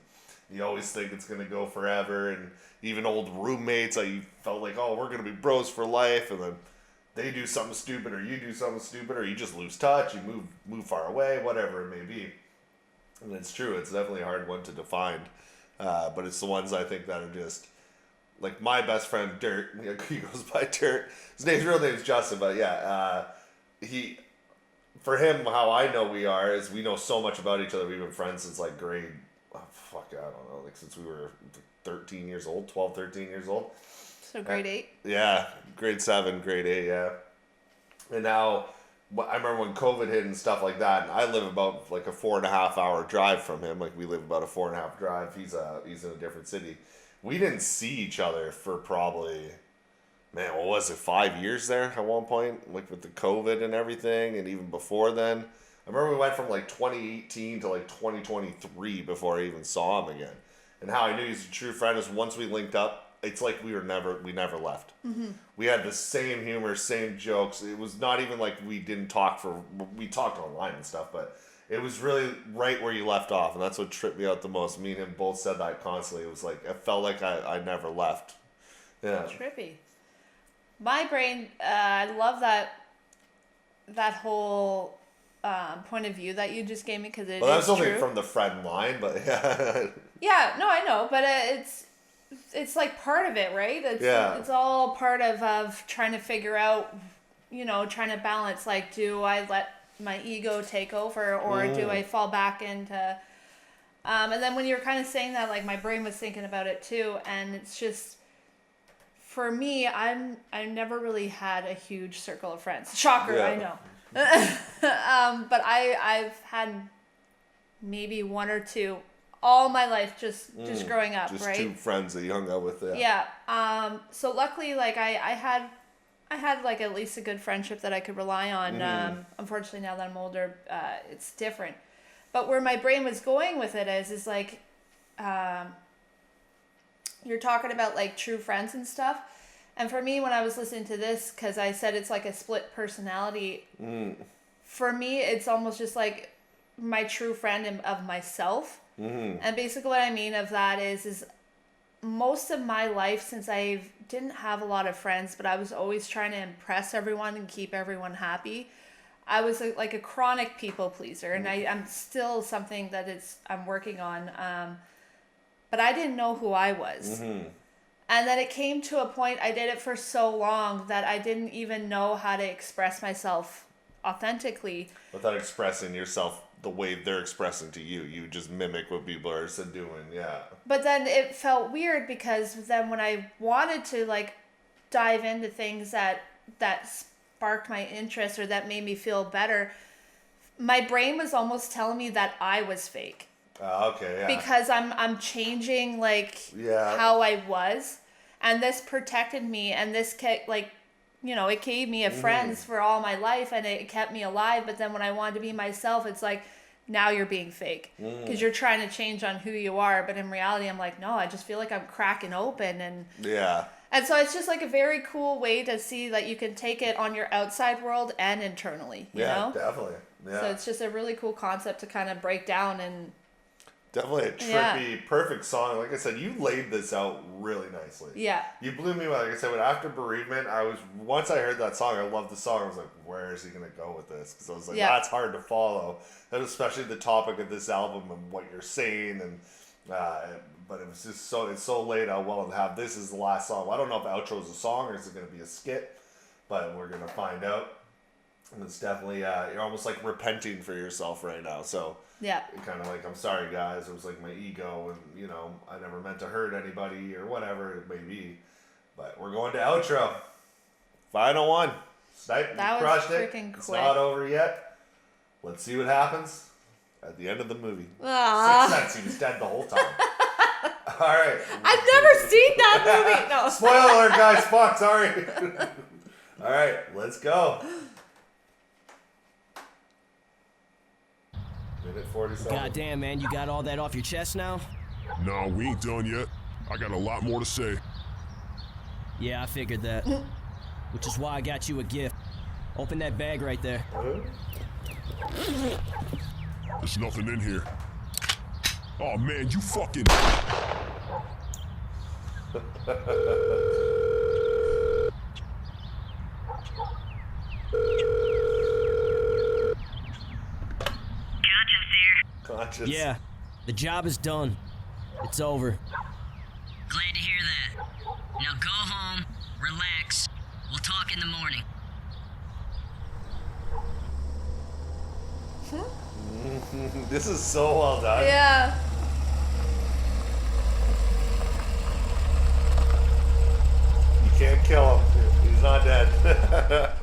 you always think it's gonna go forever, and even old roommates, I felt like, oh, we're gonna be bros for life, and then they do something stupid, or you do something stupid, or you just lose touch, you move far away, whatever it may be. And it's true, it's definitely a hard one to define, but it's the ones I think that are just like my best friend Dirt. He goes by Dirt. His real name is Justin, but yeah, for him, how I know we are is we know so much about each other. We've been friends since like grade, I don't know, like since we were 13 years old, 12, 13 years old. So grade 8? Yeah, grade 7, grade 8, yeah. And now, I remember when COVID hit and stuff like that, and I live about like a 4.5 hour drive from him. Like we live about a 4.5 drive. He's in a different city. We didn't see each other for probably, man, what was it, 5 years there at one point? Like with the COVID and everything, and even before then. I remember we went from like 2018 to like 2023 before I even saw him again. And how I knew he's a true friend is once we linked up, it's like we never left. Mm-hmm. We had the same humor, same jokes. It was not even like we didn't talk we talked online and stuff, but it was really right where you left off. And that's what tripped me out the most. Me and him both said that constantly. It was like, I felt like I never left. Yeah. Trippy. My brain, I love that whole point of view that you just gave me because it is true. Well, that's only from the friend line, but yeah. Yeah, no, I know, but it's like part of it, right? It's all part of trying to figure out, trying to balance, like, do I let my ego take over or do I fall back into, and then when you were kind of saying that, like, my brain was thinking about it too, and it's just, for me, I never really had a huge circle of friends. Shocker, I know. But I've had maybe 1 or 2 all my life, just growing up, just right? 2 friends that you hung out with. Yeah. So luckily, like I had like at least a good friendship that I could rely on. Unfortunately, now that I'm older, it's different. But where my brain was going with it is like, you're talking about like true friends and stuff. And for me, when I was listening to this, because I said it's like a split personality, for me, it's almost just like my true friend of myself. And basically what I mean of that is most of my life, since I didn't have a lot of friends, but I was always trying to impress everyone and keep everyone happy, I was like a chronic people pleaser. And I'm still something that I'm working on. But I didn't know who I was. And then it came to a point, I did it for so long that I didn't even know how to express myself authentically. Without expressing yourself the way they're expressing to you. You just mimic what people are doing, yeah. But then it felt weird because then when I wanted to like dive into things that sparked my interest or that made me feel better, my brain was almost telling me that I was fake. Okay, yeah. Because I'm changing how I was, and this protected me, and this kept it gave me a friends for all my life, and it kept me alive. But then when I wanted to be myself, it's like, now you're being fake because you're trying to change on who you are. But in reality, I'm like, no, I just feel like I'm cracking open. And so it's just like a very cool way to see that you can take it on your outside world and internally, you know? Definitely. Yeah. So it's just a really cool concept to kind of break down and definitely a trippy, perfect song. Like I said, you laid this out really nicely. Yeah. You blew me away. Like I said, after Bereavement, once I heard that song, I loved the song. I was like, where is he going to go with this? Because I was like, that's hard to follow. And especially the topic of this album and what you're saying. And but it was just it's so laid out well to have this as the last song. I don't know if outro is a song or is it going to be a skit, but we're going to find out. And it's definitely, you're almost like repenting for yourself right now. So yeah, kind of like, I'm sorry guys, it was like my ego and, you know, I never meant to hurt anybody or whatever it may be. But we're going to outro. Final one. Snype, that you was crushed it. freaking quick. It's not over yet. Let's see what happens at the end of the movie. Aww. 6 cents, he was dead the whole time. All right. I've never seen that movie. No. Spoiler alert, guys. Fuck, sorry. All right, let's go. Minute 47. Goddamn, man, you got all that off your chest now? No, we ain't done yet. I got a lot more to say. Yeah, I figured that. Which is why I got you a gift. Open that bag right there. There's nothing in here. Oh man, you fucking... Conscious. Yeah, the job is done. It's over. Glad to hear that. Now go home, relax. We'll talk in the morning. This is so well done. Yeah. You can't kill him. He's not dead.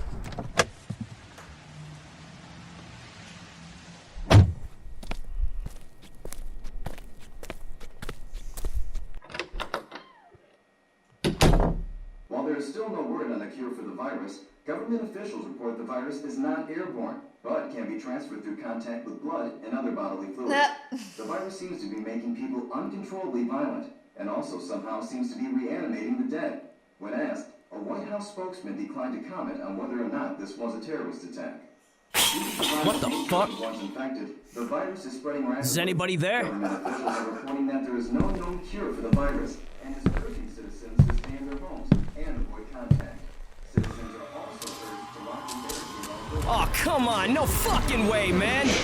While there is still no word on a cure for the virus, government officials report the virus is not airborne, but can be transferred through contact with blood and other bodily fluids. The virus seems to be making people uncontrollably violent, and also somehow seems to be reanimating the dead. When asked, a White House spokesman declined to comment on whether or not this was a terrorist attack. What the fuck? Once infected, the virus is spreading rapidly. Is anybody there? Government officials are reporting that there is no known cure for the virus, and is urging citizens to stay in their homes and avoid contact. Citizens are also urged to lock in their home. Oh, come on. No fucking way, man. Like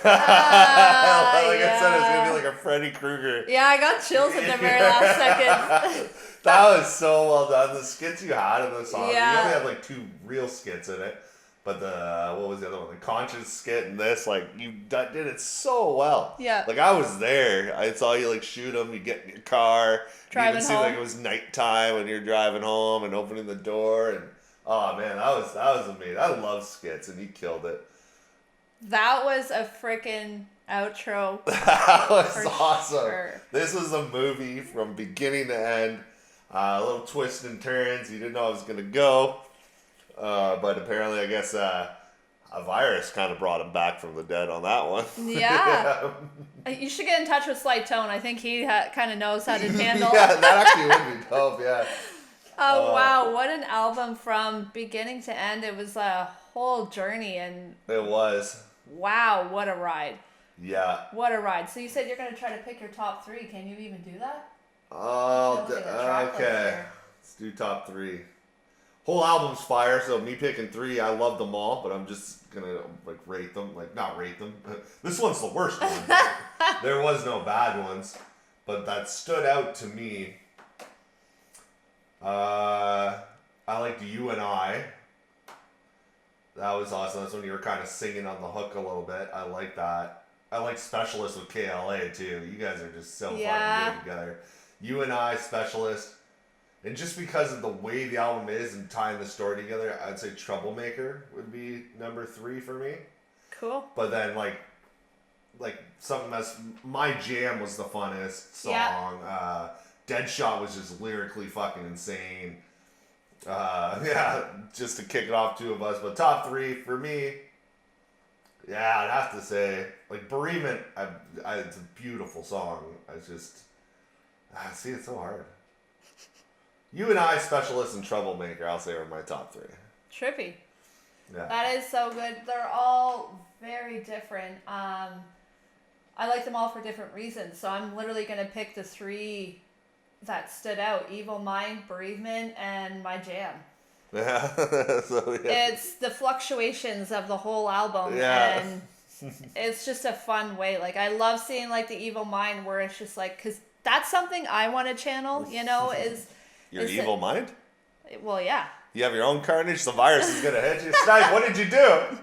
I said, it's gonna be like a Freddy Krueger. Yeah, I got chills at the very last second. That was so well done. The skits you had in the song, Yeah. you only had like 2 real skits in it. But what was the other one? The conscious skit and this, like, you did it so well. Yeah. Like, I was there. I saw you, like, shoot them. You get in your car. Driving you even see, home. like, it was nighttime when you're driving home and opening the door. And, oh, man, that was amazing. I love skits, and you killed it. That was a freaking outro. That was for awesome. sure. This was a movie from beginning to end. A little twists and turns. You didn't know it was going to go. But apparently, I guess a virus kind of brought him back from the dead on that one. Yeah. You should get in touch with Slight Tone. I think he kind of knows how to handle. Yeah, that actually would be dope, yeah. Oh, wow. What an album from beginning to end. It was a whole journey, and It was. wow, what a ride. Yeah. What a ride. So you said you're going to try to pick your top 3. Can you even do that? Oh, Looking at the track list okay. here. Let's do top 3. Whole album's fire, so me picking 3, I love them all, but I'm just gonna like rate them, like not rate them. This one's the worst one. There was no bad ones, but that stood out to me. I liked You and I. That was awesome. That's when you were kind of singing on the hook a little bit. I like that. I like Specialist with KLA too. You guys are just so fucking good together. You and I, Specialist. And just because of the way the album is and tying the story together, I'd say Troublemaker would be number 3 for me. Cool. But then like something that's My Jam was the funnest song. Yeah. Deadshot was just lyrically fucking insane. Yeah, just to kick it off 2 of us. But top 3 for me, yeah, I'd have to say like Bereavement. It's a beautiful song. I just see it's so hard. You and I, Specialist, and Troublemaker, I'll say are my top 3. Trippy. Yeah. That is so good. They're all very different. I like them all for different reasons. So I'm literally going to pick the 3 that stood out. Evil Mind, Bereavement, and My Jam. Yeah. So, yeah. It's the fluctuations of the whole album. Yeah. And it's just a fun way. Like, I love seeing, like, the Evil Mind where it's just like, because that's something I want to channel, you know, is... Your evil mind? Well, yeah. You have your own Carnage. The virus is gonna hit you. Snype, what did you do?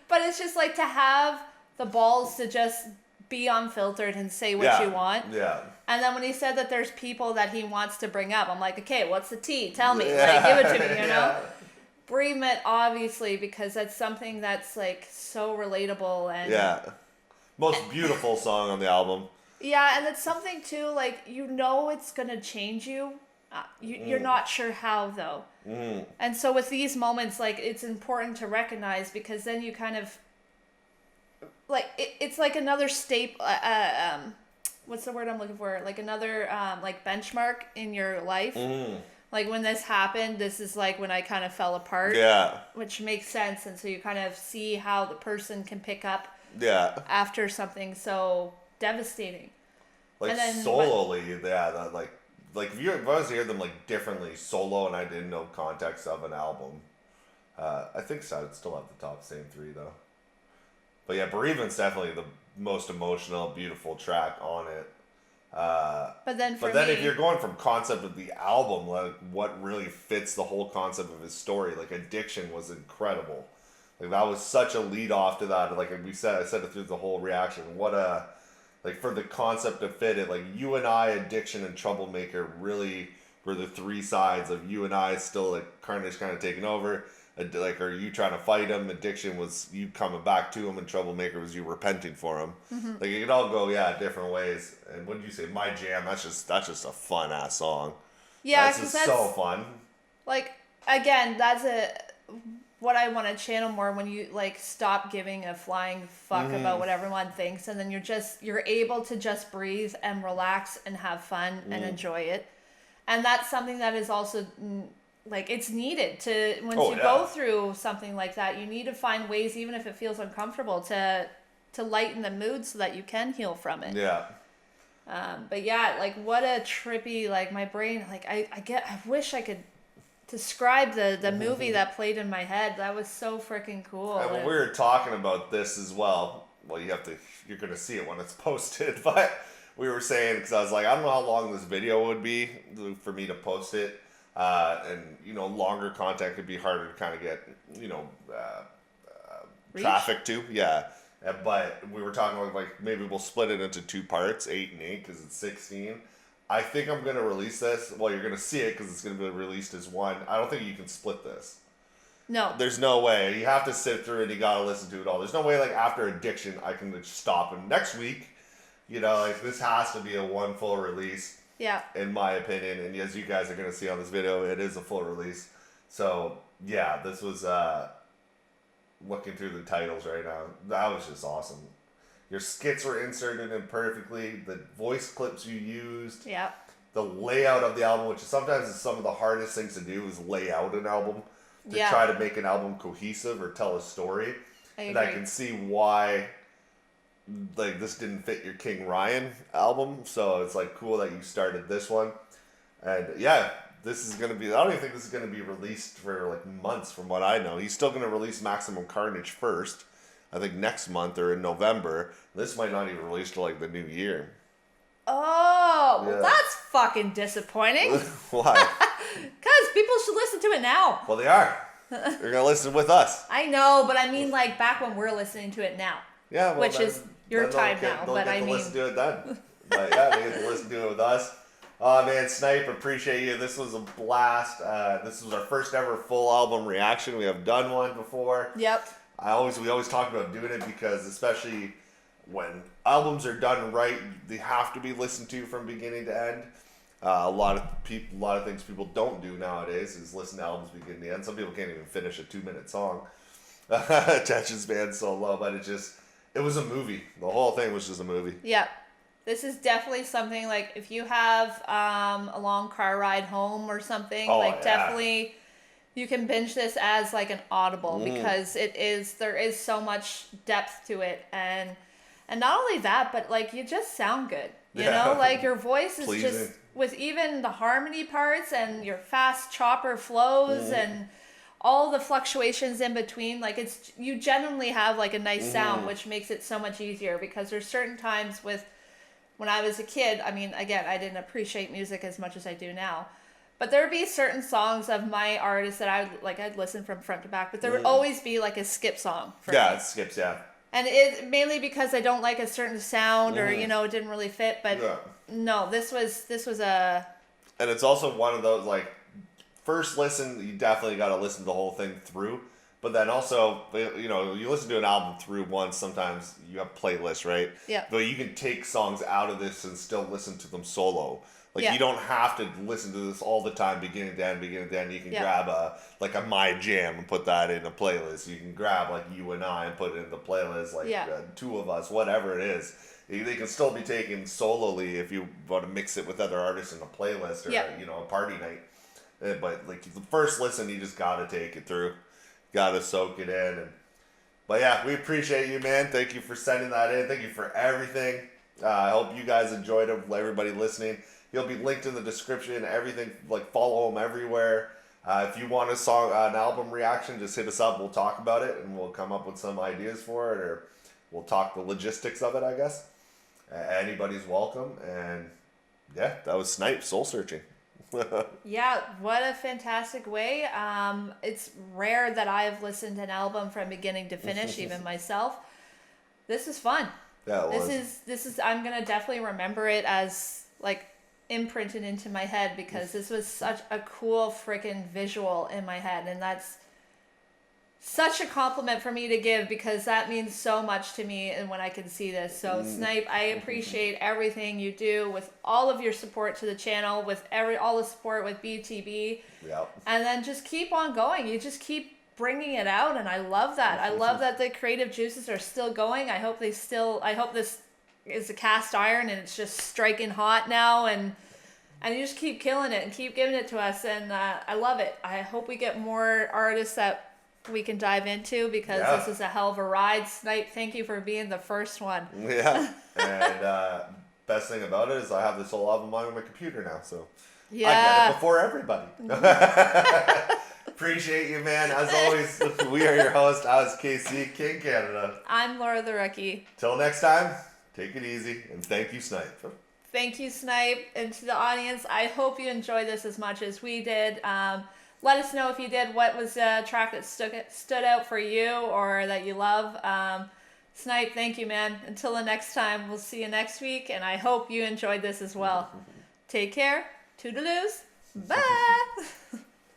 But it's just like to have the balls to just be unfiltered and say what you want. Yeah. And then when he said that there's people that he wants to bring up, I'm like, okay, what's the tea? Tell me. Like, give it to me, you know? Bereavement, obviously, because that's something that's like so relatable and most beautiful song on the album. Yeah, and it's something too, like, you know it's gonna change you. You're not sure how though. And so with these moments, like, it's important to recognize, because then you kind of like it's like another what's the word I'm looking for? Like another like benchmark in your life. Like, when this happened, this is like when I kind of fell apart. Yeah. Which makes sense, and so you kind of see how the person can pick up. Yeah. After something so devastating. Like, and then solely, that like if I was to hear them like differently solo and I didn't know context of an album, I think so. I'd still have the top same 3 though. But yeah, Bereavement's definitely the most emotional, beautiful track on it. But then if you're going from concept of the album, like what really fits the whole concept of his story, like Addiction was incredible. Like, that was such a lead off to that. Like I said it through the whole reaction. What a, like, for the concept to fit it, like, You and I, Addiction, and Troublemaker really were the 3 sides of You and I still, like, Carnage kind of taking over. Like, are you trying to fight him? Addiction was you coming back to him, and Troublemaker was you repenting for him. Like, it could all go different ways. And what did you say? My Jam. That's just a fun ass song. Yeah, that's just so fun. Like, again, that's what I want to channel more, when you like stop giving a flying fuck about what everyone thinks, and then you're able to just breathe and relax and have fun and enjoy it. And that's something that is also like, it's needed to once you go through something like that, you need to find ways, even if it feels uncomfortable, to lighten the mood so that you can heal from it. Yeah. But yeah, like, what a trippy, like, my brain, like, I wish I could describe the movie that played in my head. That was so freaking cool. And when we were talking about this as well, you're gonna see it when it's posted, but we were saying, because I was like, I don't know how long this video would be for me to post it. And, longer content could be harder to kind of get, traffic to. Yeah. But we were talking about, like, maybe we'll split it into 2 parts, 8 and 8, because it's 16. I think I'm going to release this. Well, you're going to see it because it's going to be released as one. I don't think you can split this. No. There's no way. You have to sit through it. You got to listen to it all. There's no way, like, after Addiction, I can just stop. And next week, like, this has to be a one full release. Yeah. In my opinion. And as you guys are going to see on this video, it is a full release. So, yeah, this was, looking through the titles right now, that was just awesome. Your skits were inserted in perfectly. The voice clips you used. Yeah. The layout of the album, which sometimes is some of the hardest things to do, is lay out an album. To try to make an album cohesive or tell a story. And I can see why, like, this didn't fit your King Ryan album. So it's, like, cool that you started this one. And, yeah, this is going to be, I don't even think this is going to be released for, like, months from what I know. He's still going to release Maximum Carnage first. I think next month or in November. This might not even release till, like, the new year. Oh, well, that's fucking disappointing. Why? Because people should listen to it now. Well, they are. They're going to listen with us. I know, but I mean, like, back when we're listening to it now. Yeah, well, which is your time now, but I mean. They'll listen to it then. But yeah, they get to listen to it with us. Oh man, Snype, appreciate you. This was a blast. This was our first ever full album reaction. We have done one before. Yep. We always talk about doing it because, especially when albums are done right, they have to be listened to from beginning to end. A lot of things people don't do nowadays is listen to albums beginning to end. Some people can't even finish a 2-minute song. Attention span's so low, but it was a movie. The whole thing was just a movie. Yep. This is definitely something, like, if you have a long car ride home or something, definitely you can binge this as, like, an audible because there is so much depth to it. And not only that, but, like, you just sound good. You know? Like, your voice is just, with even the harmony parts and your fast chopper flows and all the fluctuations in between, like, you genuinely have, like, a nice sound, which makes it so much easier because there's certain times when I was a kid, I mean, again, I didn't appreciate music as much as I do now, But there would be certain songs of my artists that I'd listen from front to back, but there would always be like a skip song for me. Yeah, it skips, yeah. And it mainly because I don't like a certain sound or, you know, it didn't really fit. But no, this was a... And it's also one of those, like, first listen, you definitely got to listen to the whole thing through. But then also, you know, you listen to an album through once, sometimes you have playlists, right? Yeah. But you can take songs out of this and still listen to them solo. Like, you don't have to listen to this all the time, beginning to end, beginning to end. You can grab a My Jam and put that in a playlist. You can grab, like, You and I and put it in the playlist, like, Two of Us, whatever it is. They can still be taken solely if you want to mix it with other artists in a playlist or, you know, a party night. But, like, the first listen, you just got to take it through. Got to soak it in. But, yeah, we appreciate you, man. Thank you for sending that in. Thank you for everything. I hope you guys enjoyed it, everybody listening. He'll be linked in the description, everything, like, follow him everywhere. If you want an album reaction, just hit us up. We'll talk about it, and we'll come up with some ideas for it, or we'll talk the logistics of it, I guess. Anybody's welcome, and yeah, that was Snype, Soul Searching. Yeah, what a fantastic way. It's rare that I've listened to an album from beginning to finish, even myself. This is fun. Yeah, it was. This is I'm gonna definitely remember it as, like, imprinted into my head, because this was such a cool freaking visual in my head, and that's such a compliment for me to give, because that means so much to me and when I can see this. So Snype, I appreciate everything you do with all of your support to the channel, with all the support with BTB. Yep. And then just keep on going. You just keep bringing it out, and I love that. I love that the creative juices are still going. I hope this is a cast iron and it's just striking hot now, and you just keep killing it and keep giving it to us, and I love it. I hope we get more artists that we can dive into, because this is a hell of a ride. Snype, thank you for being the first one. Yeah, and best thing about it is I have this whole album on my computer now, so I get it before everybody. Appreciate you, man. As always, we are your host. I was KC, KingCanada. I'm Laura the Rookie. Till next time, take it easy, and thank you, Snype. Thank you, Snype. And to the audience, I hope you enjoyed this as much as we did. Let us know if you did. What was a track that stood out for you or that you love? Snype, thank you, man. Until the next time, we'll see you next week, and I hope you enjoyed this as well. Take care. Toodaloos. Bye.